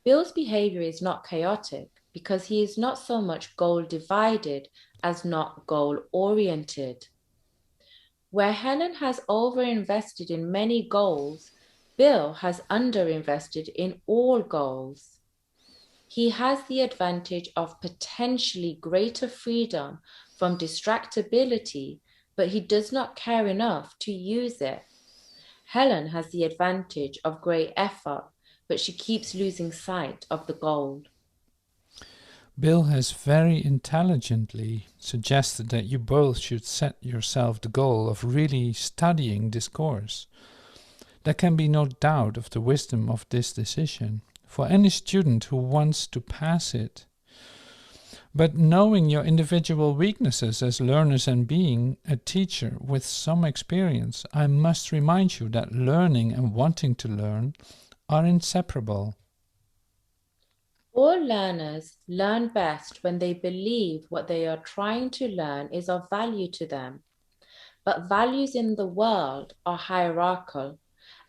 Bill's behavior is not chaotic because he is not so much goal-divided as not goal-oriented. Where Helen has overinvested in many goals, Bill has underinvested in all goals. He has the advantage of potentially greater freedom from distractibility, but he does not care enough to use it. Helen has the advantage of great effort, but she keeps losing sight of the goal. Bill has very intelligently suggested that you both should set yourself the goal of really studying this course. There can be no doubt of the wisdom of this decision for any student who wants to pass it. But knowing your individual weaknesses as learners and being a teacher with some experience, I must remind you that learning and wanting to learn are inseparable. All learners learn best when they believe what they are trying to learn is of value to them. But values in the world are hierarchical,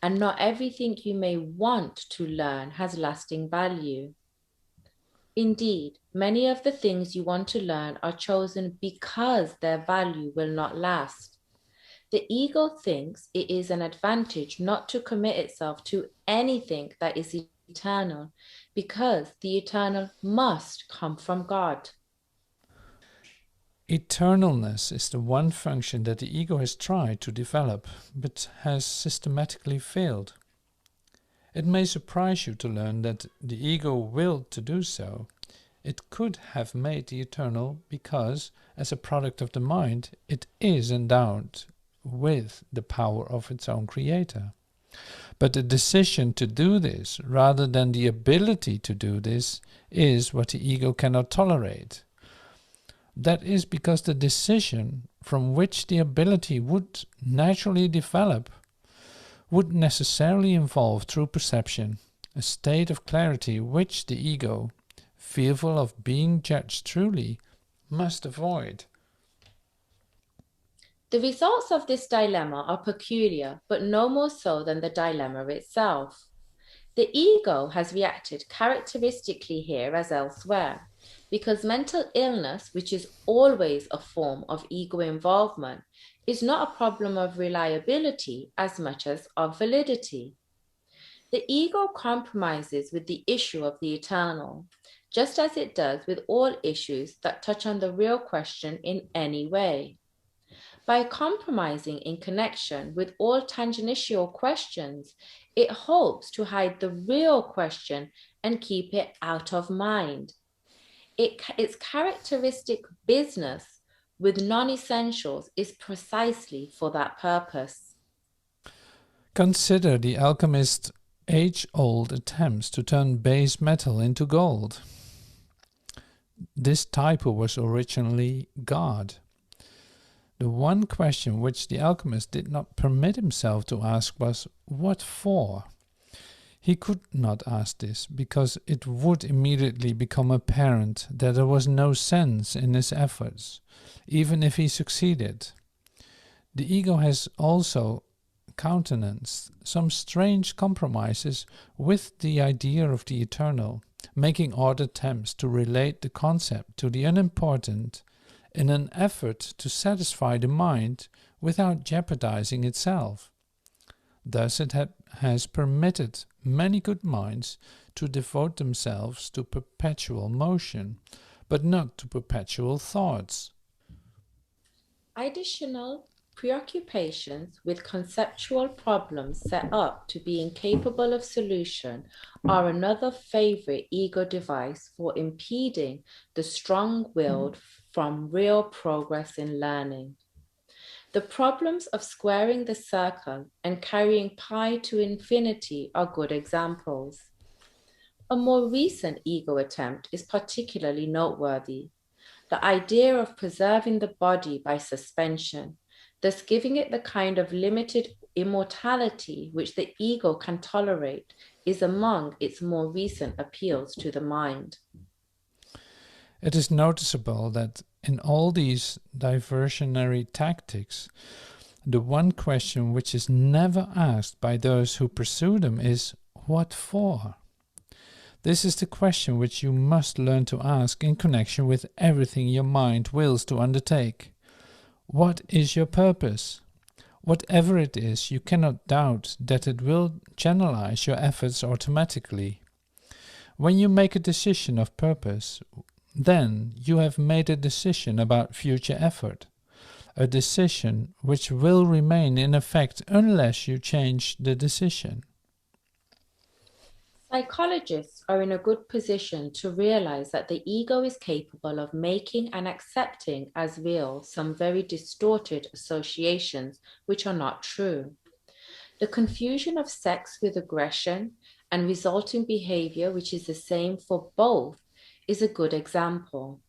and not everything you may want to learn has lasting value. Indeed, many of the things you want to learn are chosen because their value will not last. The ego thinks it is an advantage not to commit itself to anything that is eternal, because the eternal must come from God. Eternalness is the one function that the ego has tried to develop, but has systematically failed. It may surprise you to learn that the ego willed to do so. It could have made the eternal because, as a product of the mind, it is endowed with the power of its own creator. But the decision to do this, rather than the ability to do this, is what the ego cannot tolerate. That is because the decision from which the ability would naturally develop would necessarily involve true perception, a state of clarity which the ego, fearful of being judged truly, must avoid. The results of this dilemma are peculiar, but no more so than the dilemma itself. The ego has reacted characteristically here as elsewhere, because mental illness, which is always a form of ego involvement, is not a problem of reliability as much as of validity. The ego compromises with the issue of the eternal, just as it does with all issues that touch on the real question in any way. By compromising in connection with all tangential questions, it hopes to hide the real question and keep it out of mind. Its characteristic business with non-essentials is precisely for that purpose. Consider the alchemist's age-old attempts to turn base metal into gold. This typo was originally God. The one question which the alchemist did not permit himself to ask was, what for? He could not ask this, because it would immediately become apparent that there was no sense in his efforts, even if he succeeded. The ego has also countenanced some strange compromises with the idea of the eternal, making odd attempts to relate the concept to the unimportant in an effort to satisfy the mind without jeopardizing itself. Thus it has permitted many good minds to devote themselves to perpetual motion, but not to perpetual thoughts. Additional preoccupations with conceptual problems set up to be incapable of solution are another favorite ego device for impeding the strong-willed from real progress in learning. The problems of squaring the circle and carrying pi to infinity are good examples. A more recent ego attempt is particularly noteworthy. The idea of preserving the body by suspension, thus giving it the kind of limited immortality which the ego can tolerate, is among its more recent appeals to the mind. It is noticeable that in all these diversionary tactics, the one question which is never asked by those who pursue them is, what for? This is the question which you must learn to ask in connection with everything your mind wills to undertake. What is your purpose? Whatever it is, you cannot doubt that it will channelize your efforts automatically. When you make a decision of purpose, then you have made a decision about future effort, a decision which will remain in effect unless you change the decision. Psychologists are in a good position to realize that the ego is capable of making and accepting as real some very distorted associations which are not true. The confusion of sex with aggression and resulting behavior, which is the same for both, is a good example.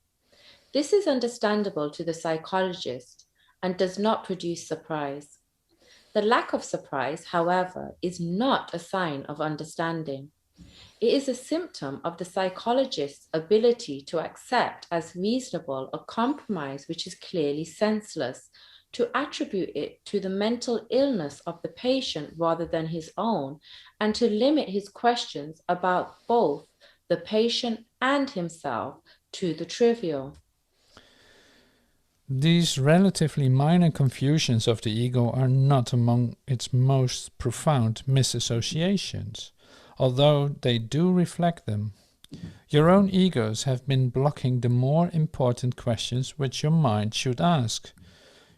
This is understandable to the psychologist and does not produce surprise. The lack of surprise, however, is not a sign of understanding. It is a symptom of the psychologist's ability to accept as reasonable a compromise which is clearly senseless, to attribute it to the mental illness of the patient rather than his own, and to limit his questions about both the patient and himself to the trivial. These relatively minor confusions of the ego are not among its most profound misassociations, although they do reflect them. Your own egos have been blocking the more important questions which your mind should ask.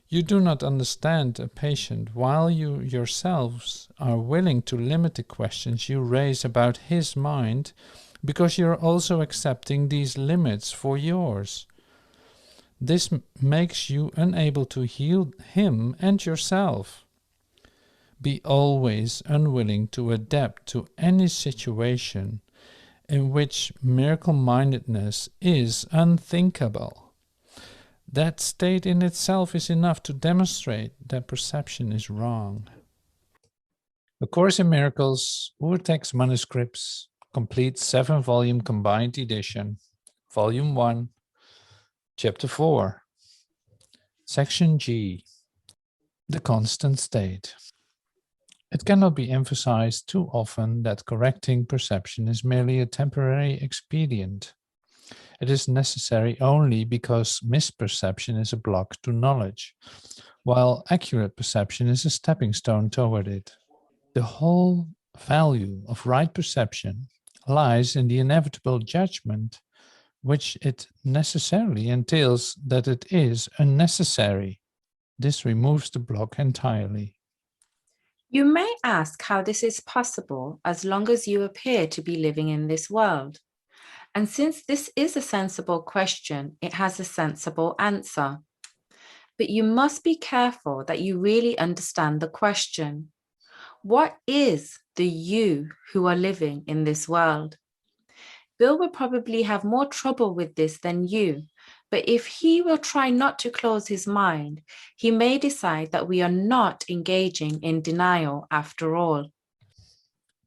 You do not understand a patient while you yourselves are willing to limit the questions you raise about his mind, because you are also accepting these limits for yours. This makes you unable to heal him and yourself. Be always unwilling to adapt to any situation in which miracle-mindedness is unthinkable. That state in itself is enough to demonstrate that perception is wrong. The Course in Miracles, Urtext Manuscripts, complete 7-volume combined edition, Volume 1, Chapter 4, Section G, the constant state. It cannot be emphasized too often that correcting perception is merely a temporary expedient. It is necessary only because misperception is a block to knowledge, while accurate perception is a stepping stone toward it. The whole value of right perception lies in the inevitable judgment, which it necessarily entails that it is unnecessary. This removes the block entirely. You may ask how this is possible as long as you appear to be living in this world. And since this is a sensible question, it has a sensible answer. But you must be careful that you really understand the question. What is the you who are living in this world? Bill will probably have more trouble with this than you, but if he will try not to close his mind, he may decide that we are not engaging in denial after all.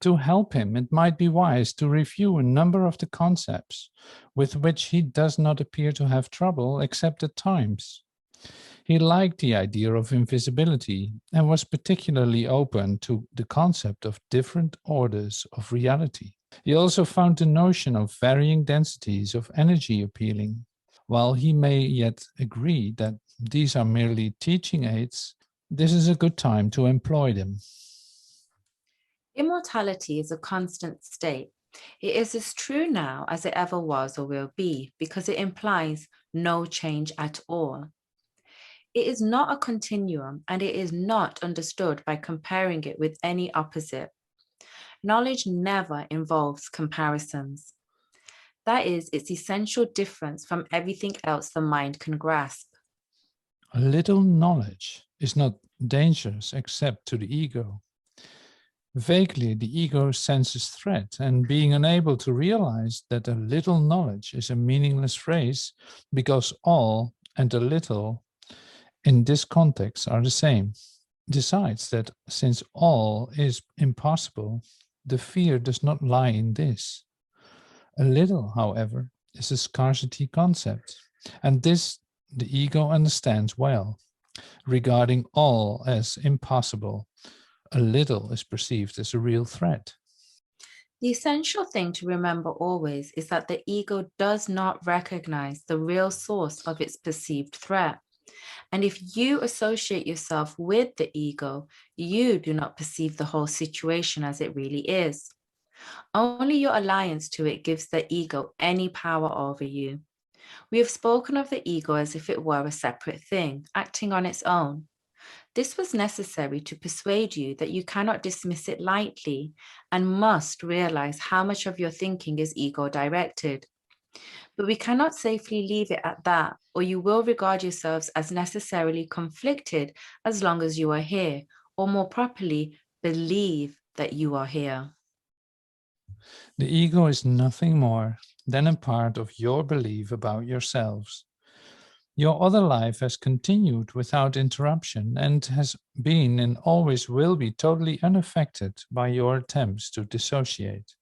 To help him, it might be wise to review a number of the concepts with which he does not appear to have trouble except at times. He liked the idea of invisibility and was particularly open to the concept of different orders of reality. He also found the notion of varying densities of energy appealing. While he may yet agree that these are merely teaching aids, this is a good time to employ them. Immortality is a constant state. It is as true now as it ever was or will be because it implies no change at all. It is not a continuum and it is not understood by comparing it with any opposite. Knowledge never involves comparisons. That is its essential difference from everything else the mind can grasp. A little knowledge is not dangerous except to the ego. Vaguely, the ego senses threat, and being unable to realize that a little knowledge is a meaningless phrase because all and a little in this context are the same, decides that since all is impossible, the fear does not lie in this. A little, however, is a scarcity concept, and this the ego understands well. Regarding all as impossible, a little is perceived as a real threat. The essential thing to remember always is that the ego does not recognize the real source of its perceived threat. And if you associate yourself with the ego, you do not perceive the whole situation as it really is. Only your alliance to it gives the ego any power over you. We have spoken of the ego as if it were a separate thing, acting on its own. This was necessary to persuade you that you cannot dismiss it lightly and must realize how much of your thinking is ego-directed. But we cannot safely leave it at that, or you will regard yourselves as necessarily conflicted as long as you are here, or more properly, believe that you are here. The ego is nothing more than a part of your belief about yourselves. Your other life has continued without interruption and has been and always will be totally unaffected by your attempts to dissociate.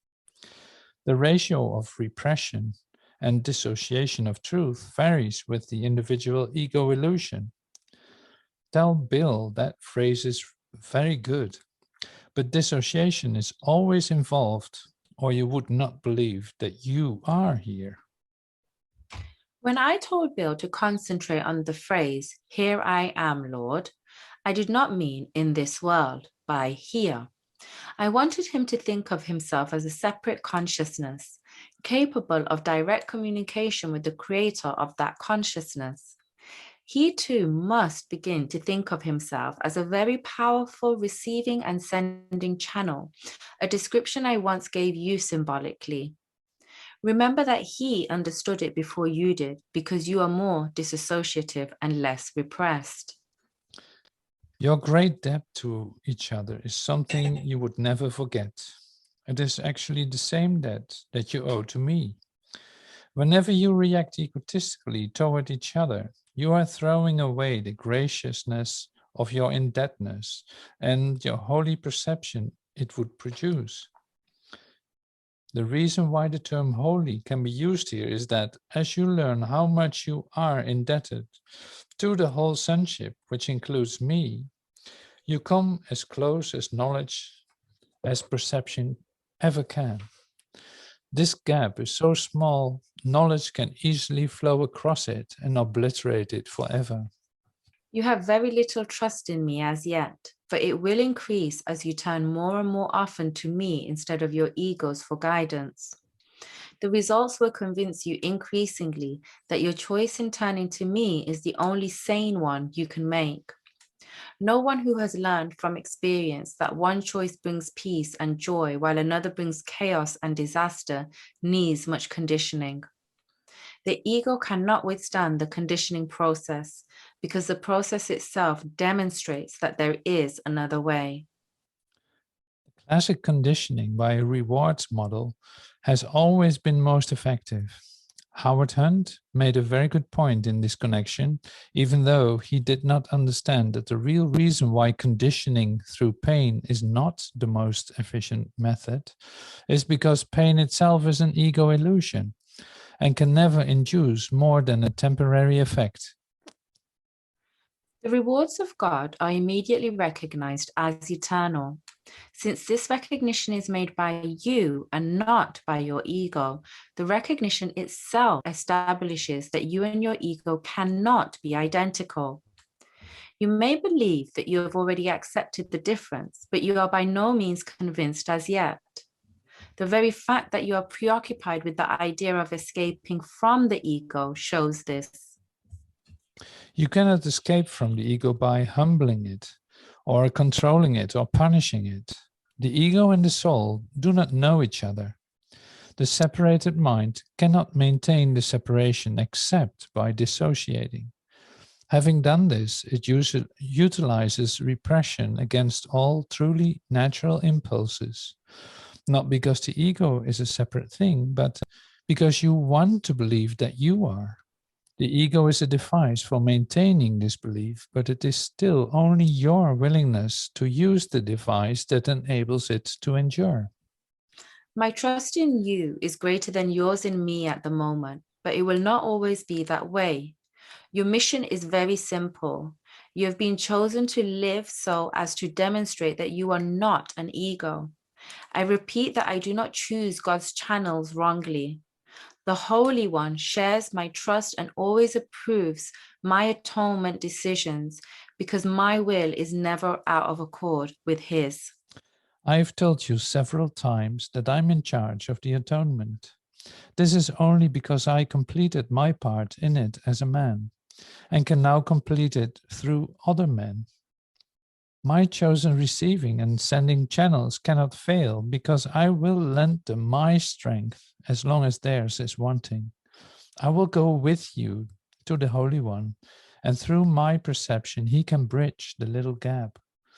The ratio of repression and dissociation of truth varies with the individual ego illusion. Tell Bill that phrase is very good, but dissociation is always involved, or you would not believe that you are here. When I told Bill to concentrate on the phrase, "Here I am, Lord," I did not mean in this world, by here. I wanted him to think of himself as a separate consciousness, capable of direct communication with the creator of that consciousness. He too must begin to think of himself as a very powerful receiving and sending channel, a description I once gave you symbolically. Remember that he understood it before you did, because you are more disassociative and less repressed. Your great debt to each other is something you would never forget. It is actually the same debt that you owe to me. Whenever you react egotistically toward each other, you are throwing away the graciousness of your indebtedness and your holy perception it would produce. The reason why the term holy can be used here is that as you learn how much you are indebted to the whole sonship, which includes me, you come as close as knowledge as perception ever can. This gap is so small, knowledge can easily flow across it and obliterate it forever. You have very little trust in me as yet, but it will increase as you turn more and more often to me instead of your egos for guidance. The results will convince you increasingly that your choice in turning to me is the only sane one you can make. No one who has learned from experience that one choice brings peace and joy while another brings chaos and disaster needs much conditioning. The ego cannot withstand the conditioning process because the process itself demonstrates that there is another way. Classic conditioning by a rewards model has always been most effective. Howard Hunt made a very good point in this connection, even though he did not understand that the real reason why conditioning through pain is not the most efficient method is because pain itself is an ego illusion and can never induce more than a temporary effect. The rewards of God are immediately recognized as eternal. Since this recognition is made by you and not by your ego, the recognition itself establishes that you and your ego cannot be identical. You may believe that you have already accepted the difference, but you are by no means convinced as yet. The very fact that you are preoccupied with the idea of escaping from the ego shows this. You cannot escape from the ego by humbling it, or controlling it, or punishing it. The ego and the soul do not know each other. The separated mind cannot maintain the separation except by dissociating. Having done this, it utilizes repression against all truly natural impulses, not because the ego is a separate thing, but because you want to believe that you are. The ego is a device for maintaining this belief, but it is still only your willingness to use the device that enables it to endure. My trust in you is greater than yours in me at the moment, but it will not always be that way. Your mission is very simple. You have been chosen to live so as to demonstrate that you are not an ego. I repeat that I do not choose God's channels wrongly. The Holy One shares my trust and always approves my atonement decisions because my will is never out of accord with his. I've told you several times that I'm in charge of the atonement. This is only because I completed my part in it as a man and can now complete it through other men. My chosen receiving and sending channels cannot fail because I will lend them my strength as long as theirs is wanting. I will go with you to the Holy One, and through my perception, he can bridge the little gap.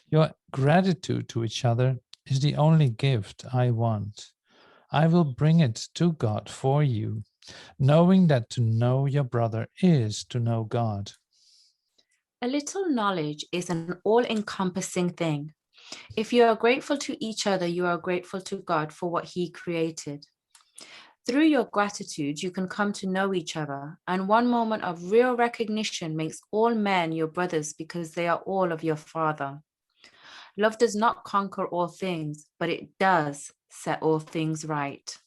Your gratitude to each other is the only gift I want. I will bring it to God for you, knowing that to know your brother is to know God. A little knowledge is an all-encompassing thing. If you are grateful to each other, you are grateful to God for what he created. Through your gratitude, you can come to know each other, and one moment of real recognition makes all men your brothers because they are all of your Father. Love does not conquer all things, but it does set all things right.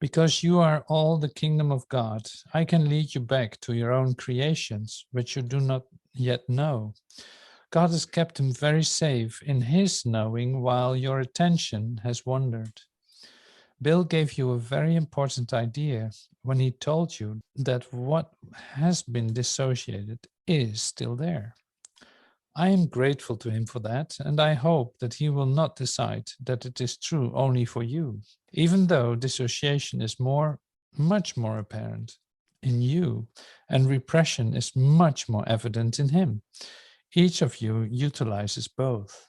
Because you are all the kingdom of God, I can lead you back to your own creations, which you do not yet know. God has kept them very safe in his knowing while your attention has wandered. Bill gave you a very important idea when he told you that what has been dissociated is still there. I am grateful to him for that, and I hope that he will not decide that it is true only for you, even though dissociation is much more apparent in you, and repression is much more evident in him. Each of you utilizes both.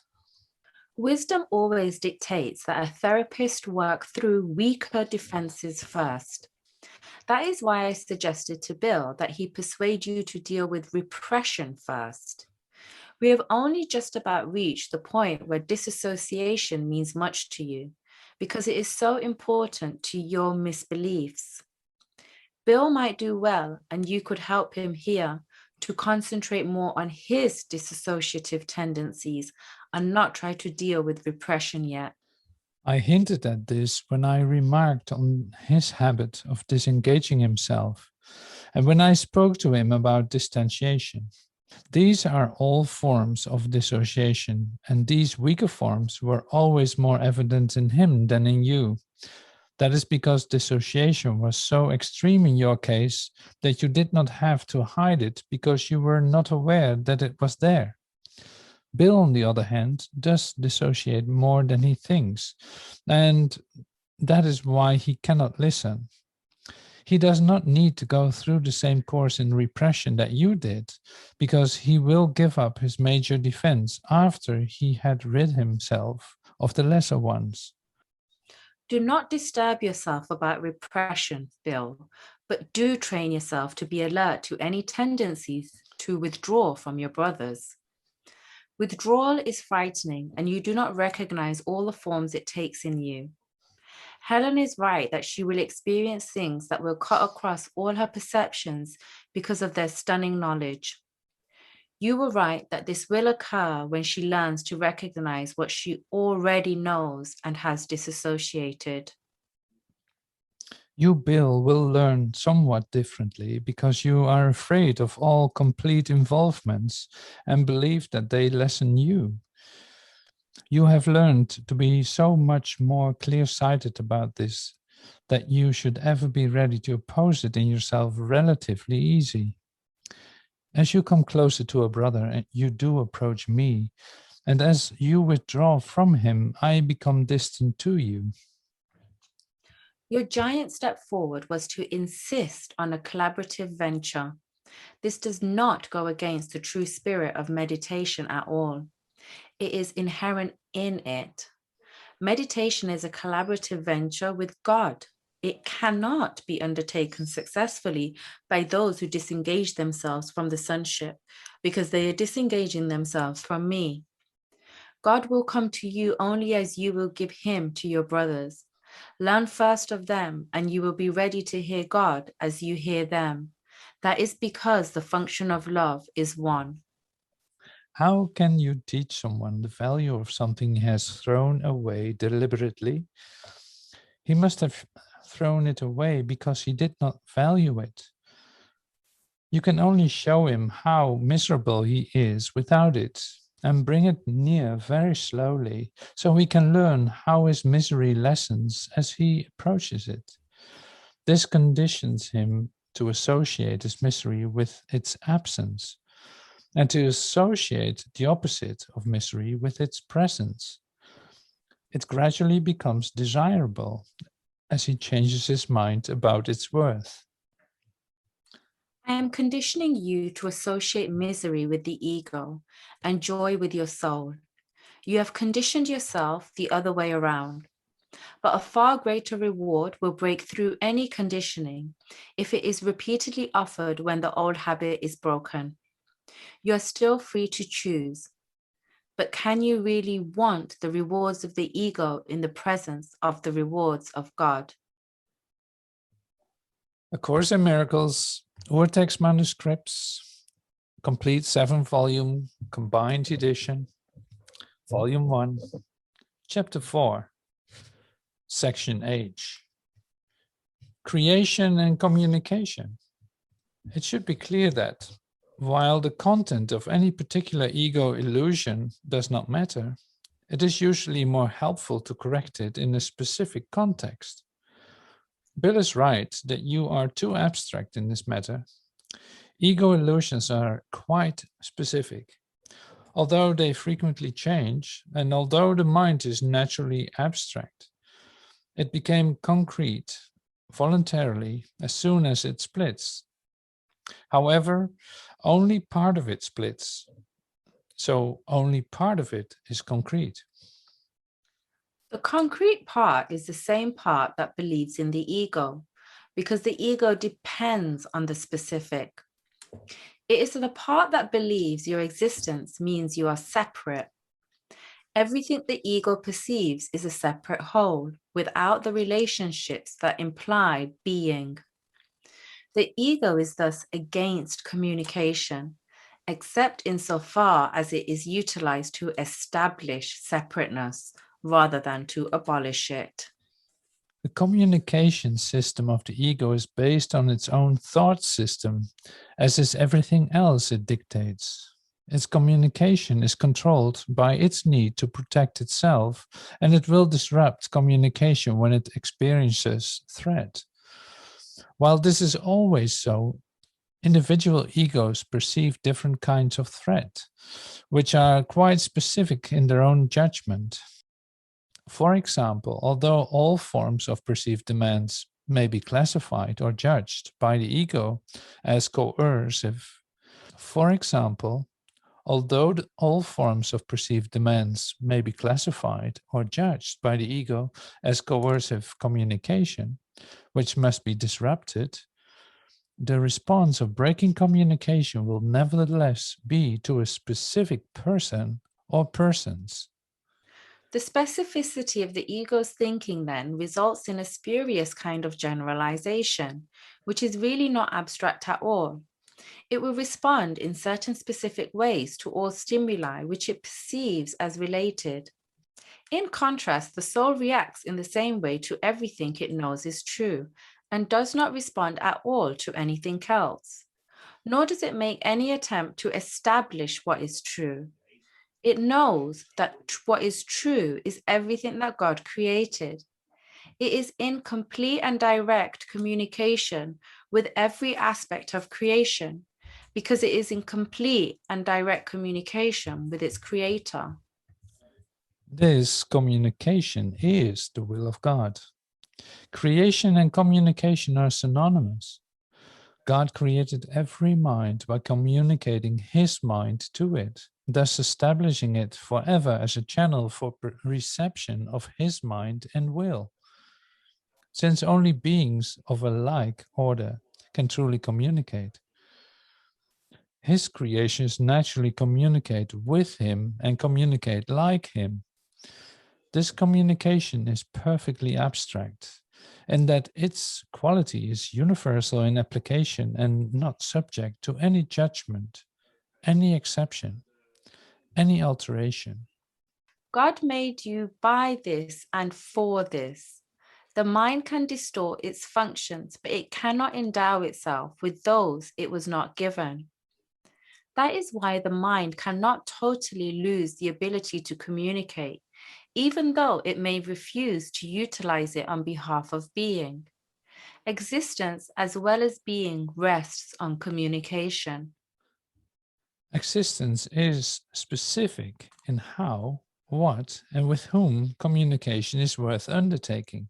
Wisdom always dictates that a therapist work through weaker defenses first. That is why I suggested to Bill that he persuade you to deal with repression first. We have only just about reached the point where disassociation means much to you, because it is so important to your misbeliefs. Bill might do well, and you could help him here to concentrate more on his dissociative tendencies and not try to deal with repression yet. I hinted at this when I remarked on his habit of disengaging himself, and when I spoke to him about distanciation. These are all forms of dissociation, and these weaker forms were always more evident in him than in you. That is because dissociation was so extreme in your case that you did not have to hide it because you were not aware that it was there. Bill, on the other hand, does dissociate more than he thinks, and that is why he cannot listen. He does not need to go through the same course in repression that you did, because he will give up his major defense after he had rid himself of the lesser ones. Do not disturb yourself about repression, Bill, but do train yourself to be alert to any tendencies to withdraw from your brothers. Withdrawal is frightening, and you do not recognize all the forms it takes in you. Helen is right that she will experience things that will cut across all her perceptions because of their stunning knowledge. You were right that this will occur when she learns to recognize what she already knows and has disassociated. You, Bill, will learn somewhat differently because you are afraid of all complete involvements and believe that they lessen you. You have learned to be so much more clear-sighted about this that you should ever be ready to oppose it in yourself relatively easy. As you come closer to a brother, you do approach me, and as you withdraw from him, I become distant to you. Your giant step forward was to insist on a collaborative venture. This does not go against the true spirit of meditation at all. It is inherent in it. Meditation is a collaborative venture with God. It cannot be undertaken successfully by those who disengage themselves from the sonship because they are disengaging themselves from me. God will come to you only as you will give him to your brothers. Learn first of them, and you will be ready to hear God as you hear them. That is because the function of love is one. How can you teach someone the value of something he has thrown away deliberately? He must have thrown it away because he did not value it. You can only show him how miserable he is without it and bring it near very slowly so he can learn how his misery lessens as he approaches it. This conditions him to associate his misery with its absence and to associate the opposite of misery with its presence. It gradually becomes desirable as he changes his mind about its worth. I am conditioning you to associate misery with the ego and joy with your soul. You have conditioned yourself the other way around. But a far greater reward will break through any conditioning if it is repeatedly offered when the old habit is broken. You are still free to choose. But can you really want the rewards of the ego in the presence of the rewards of God? A Course in Miracles, Urtext Manuscripts, complete 7-volume combined edition, Volume 1, Chapter 4, Section H. Creation and communication. It should be clear that, while the content of any particular ego illusion does not matter, it is usually more helpful to correct it in a specific context. Bill is right that you are too abstract in this matter. Ego illusions are quite specific. Although they frequently change, and although the mind is naturally abstract, it became concrete voluntarily as soon as it splits. However, only part of it splits, so only part of it is concrete. The concrete part is the same part that believes in the ego, because the ego depends on the specific. It is the part that believes your existence means you are separate. Everything the ego perceives is a separate whole, without the relationships that imply being. The ego is thus against communication, except insofar as it is utilized to establish separateness rather than to abolish it. The communication system of the ego is based on its own thought system, as is everything else it dictates. Its communication is controlled by its need to protect itself, and it will disrupt communication when it experiences threat. While this is always so, individual egos perceive different kinds of threat, which are quite specific in their own judgment. For example, although all forms of perceived demands may be classified or judged by the ego as coercive, for example, although all forms of perceived demands may be classified or judged by the ego as coercive communication, which must be disrupted, the response of breaking communication will nevertheless be to a specific person or persons. The specificity of the ego's thinking then results in a spurious kind of generalization, which is really not abstract at all. It will respond in certain specific ways to all stimuli which it perceives as related. In contrast, the soul reacts in the same way to everything it knows is true and does not respond at all to anything else. Nor does it make any attempt to establish what is true. It knows that what is true is everything that God created. It is in complete and direct communication with every aspect of creation because it is in complete and direct communication with its creator. This communication is the will of God. Creation and communication are synonymous. God created every mind by communicating his mind to it, thus establishing it forever as a channel for reception of his mind and will. Since only beings of a like order can truly communicate, his creations naturally communicate with him and communicate like him. This communication is perfectly abstract, and that its quality is universal in application and not subject to any judgment, any exception, any alteration. God made you by this and for this. The mind can distort its functions, but it cannot endow itself with those it was not given. That is why the mind cannot totally lose the ability to communicate, even though it may refuse to utilize it on behalf of being. Existence as well as being rests on communication. Existence is specific in how, what, and with whom communication is worth undertaking.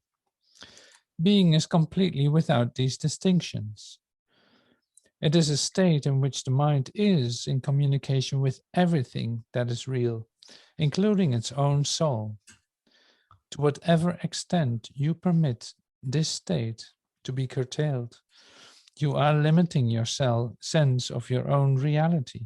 Being is completely without these distinctions. It is a state in which the mind is in communication with everything that is real, including its own soul. To whatever extent you permit this state to be curtailed, you are limiting your sense of your own reality,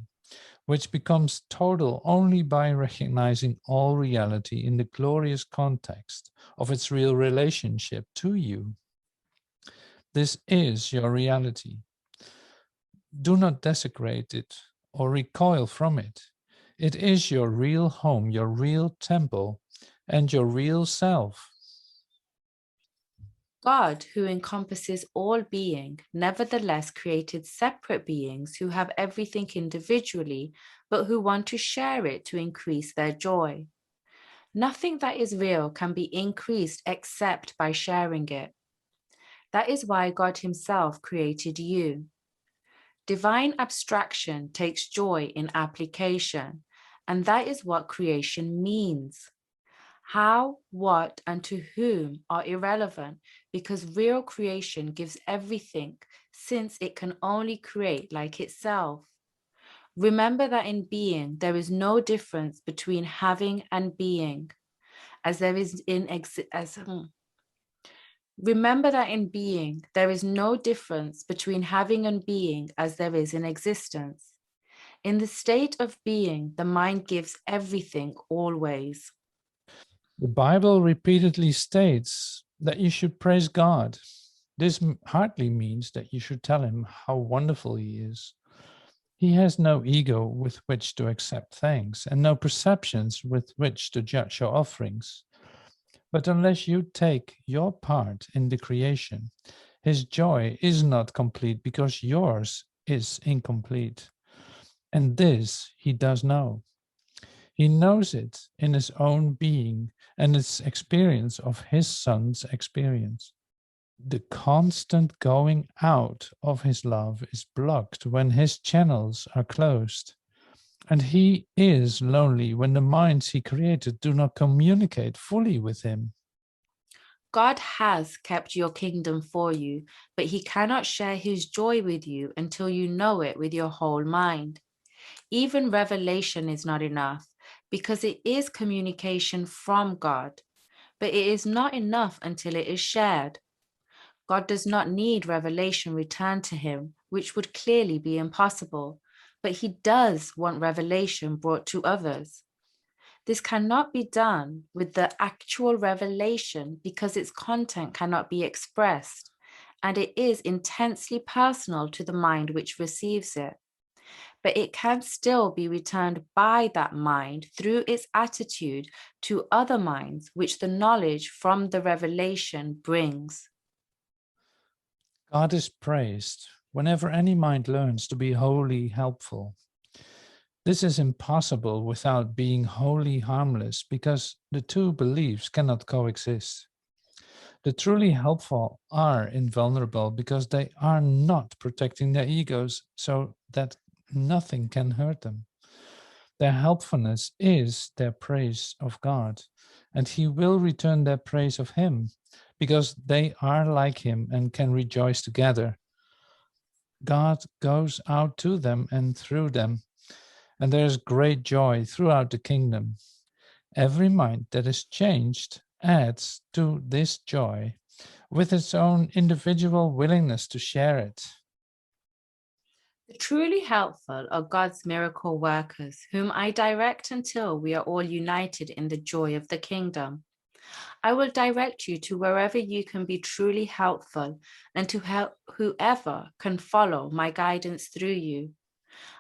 which becomes total only by recognizing all reality in the glorious context of its real relationship to you. This is your reality. Do not desecrate it or recoil from it. It is your real home, your real temple, and your real self. God, who encompasses all being, nevertheless created separate beings who have everything individually, but who want to share it to increase their joy. Nothing that is real can be increased except by sharing it. That is why God Himself created you. Divine abstraction takes joy in application, and that is what creation means. How, what, and to whom are irrelevant because real creation gives everything since it can only create like itself. Remember that in being, there is no difference between having and being, as there is in Remember that in being, there is no difference between having and being as there is in existence. In the state of being, the mind gives everything always. The Bible repeatedly states that you should praise God. This hardly means that you should tell him how wonderful he is. He has no ego with which to accept thanks and no perceptions with which to judge your offerings. But unless you take your part in the creation, his joy is not complete because yours is incomplete. And this he does know. He knows it in his own being and its experience of his son's experience. The constant going out of his love is blocked when his channels are closed. And he is lonely when the minds he created do not communicate fully with him. God has kept your kingdom for you, but he cannot share his joy with you until you know it with your whole mind. Even revelation is not enough because it is communication from God, but it is not enough until it is shared. God does not need revelation returned to him, which would clearly be impossible, but he does want revelation brought to others. This cannot be done with the actual revelation because its content cannot be expressed, and it is intensely personal to the mind which receives it. But it can still be returned by that mind through its attitude to other minds, which the knowledge from the revelation brings. God is praised whenever any mind learns to be wholly helpful. This is impossible without being wholly harmless because the two beliefs cannot coexist. The truly helpful are invulnerable because they are not protecting their egos so that nothing can hurt them. Their helpfulness is their praise of God, and he will return their praise of him because they are like him and can rejoice together. God goes out to them and through them, and there is great joy throughout the kingdom. Every mind that is changed adds to this joy with its own individual willingness to share it. The truly helpful are God's miracle workers, whom I direct until we are all united in the joy of the kingdom. I will direct you to wherever you can be truly helpful and to help whoever can follow my guidance through you.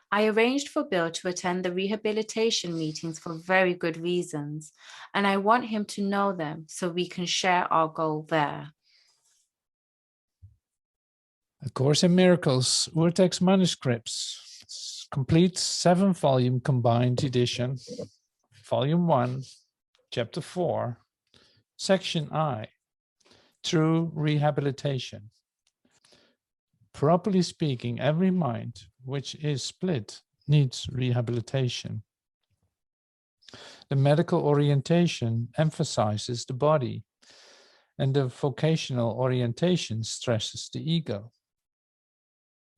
I arranged for Bill to attend the rehabilitation meetings for very good reasons, and I want him to know them so we can share our goal there. A Course in Miracles, Urtext Manuscripts, complete 7-volume combined edition, Volume 1, Chapter 4, Section I, True Rehabilitation. Properly speaking, every mind which is split needs rehabilitation. The medical orientation emphasizes the body, and the vocational orientation stresses the ego.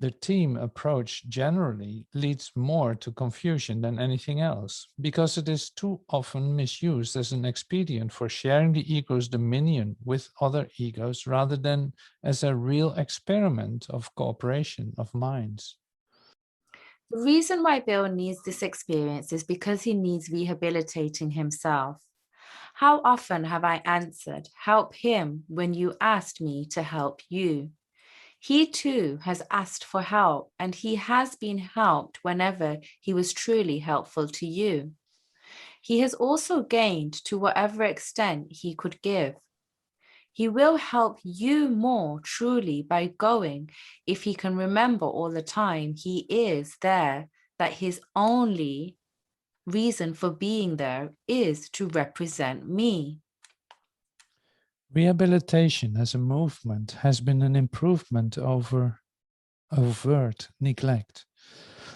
The team approach generally leads more to confusion than anything else, because it is too often misused as an expedient for sharing the ego's dominion with other egos rather than as a real experiment of cooperation of minds. The reason why Bill needs this experience is because he needs rehabilitating himself. How often have I answered, help him, when you asked me to help you? He too has asked for help, and he has been helped whenever he was truly helpful to you. He has also gained to whatever extent he could give. He will help you more truly by going if he can remember all the time he is there, that his only reason for being there is to represent me. Rehabilitation as a movement has been an improvement over overt neglect,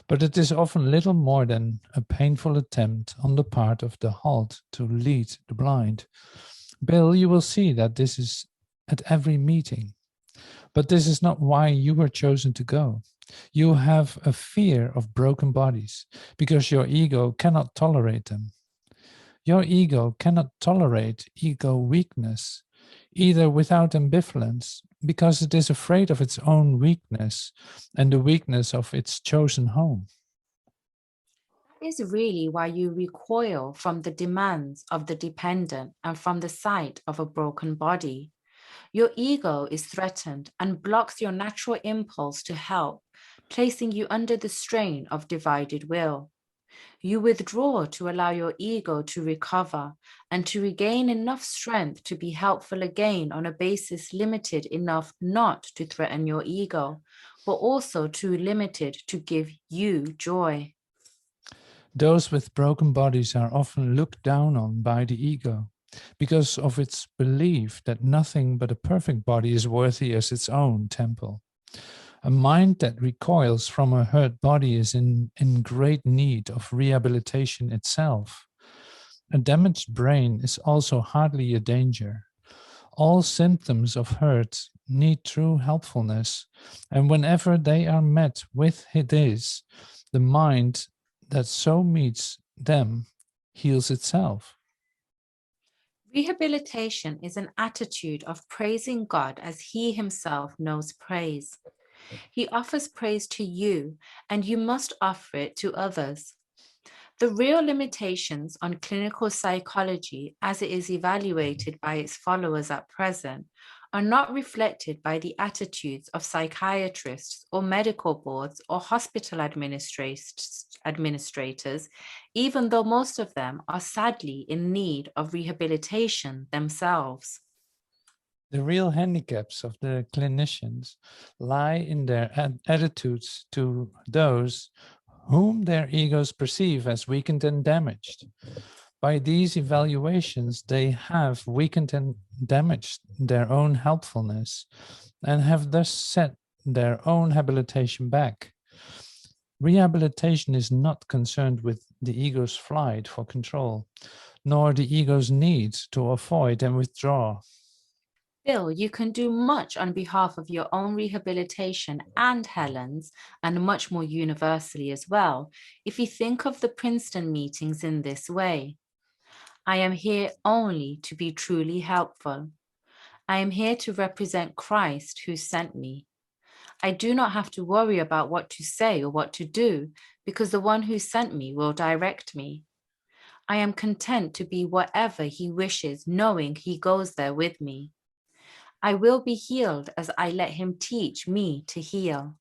but it is often little more than a painful attempt on the part of the halt to lead the blind. Bill, you will see that this is at every meeting, but this is not why you were chosen to go. You have a fear of broken bodies because your ego cannot tolerate them. Your ego cannot tolerate ego weakness either without ambivalence, because it is afraid of its own weakness and the weakness of its chosen home. That is really why you recoil from the demands of the dependent and from the sight of a broken body. Your ego is threatened and blocks your natural impulse to help, placing you under the strain of divided will. You withdraw to allow your ego to recover and to regain enough strength to be helpful again on a basis limited enough not to threaten your ego, but also too limited to give you joy. Those with broken bodies are often looked down on by the ego because of its belief that nothing but a perfect body is worthy as its own temple. A mind that recoils from a hurt body is in great need of rehabilitation itself. A damaged brain is also hardly a danger. All symptoms of hurt need true helpfulness, and whenever they are met with this, the mind that so meets them heals itself. Rehabilitation is an attitude of praising God as He Himself knows praise. He offers praise to you, and you must offer it to others. The real limitations on clinical psychology, as it is evaluated by its followers at present, are not reflected by the attitudes of psychiatrists or medical boards or hospital administrators, even though most of them are sadly in need of rehabilitation themselves. The real handicaps of the clinicians lie in their attitudes to those whom their egos perceive as weakened and damaged. By these evaluations, they have weakened and damaged their own helpfulness and have thus set their own habilitation back. Rehabilitation is not concerned with the ego's flight for control, nor the ego's need to avoid and withdraw. Still, you can do much on behalf of your own rehabilitation and Helen's, and much more universally as well, if you think of the Princeton meetings in this way. I am here only to be truly helpful. I am here to represent Christ who sent me. I do not have to worry about what to say or what to do, because the one who sent me will direct me. I am content to be whatever He wishes, knowing He goes there with me. I will be healed as I let Him teach me to heal.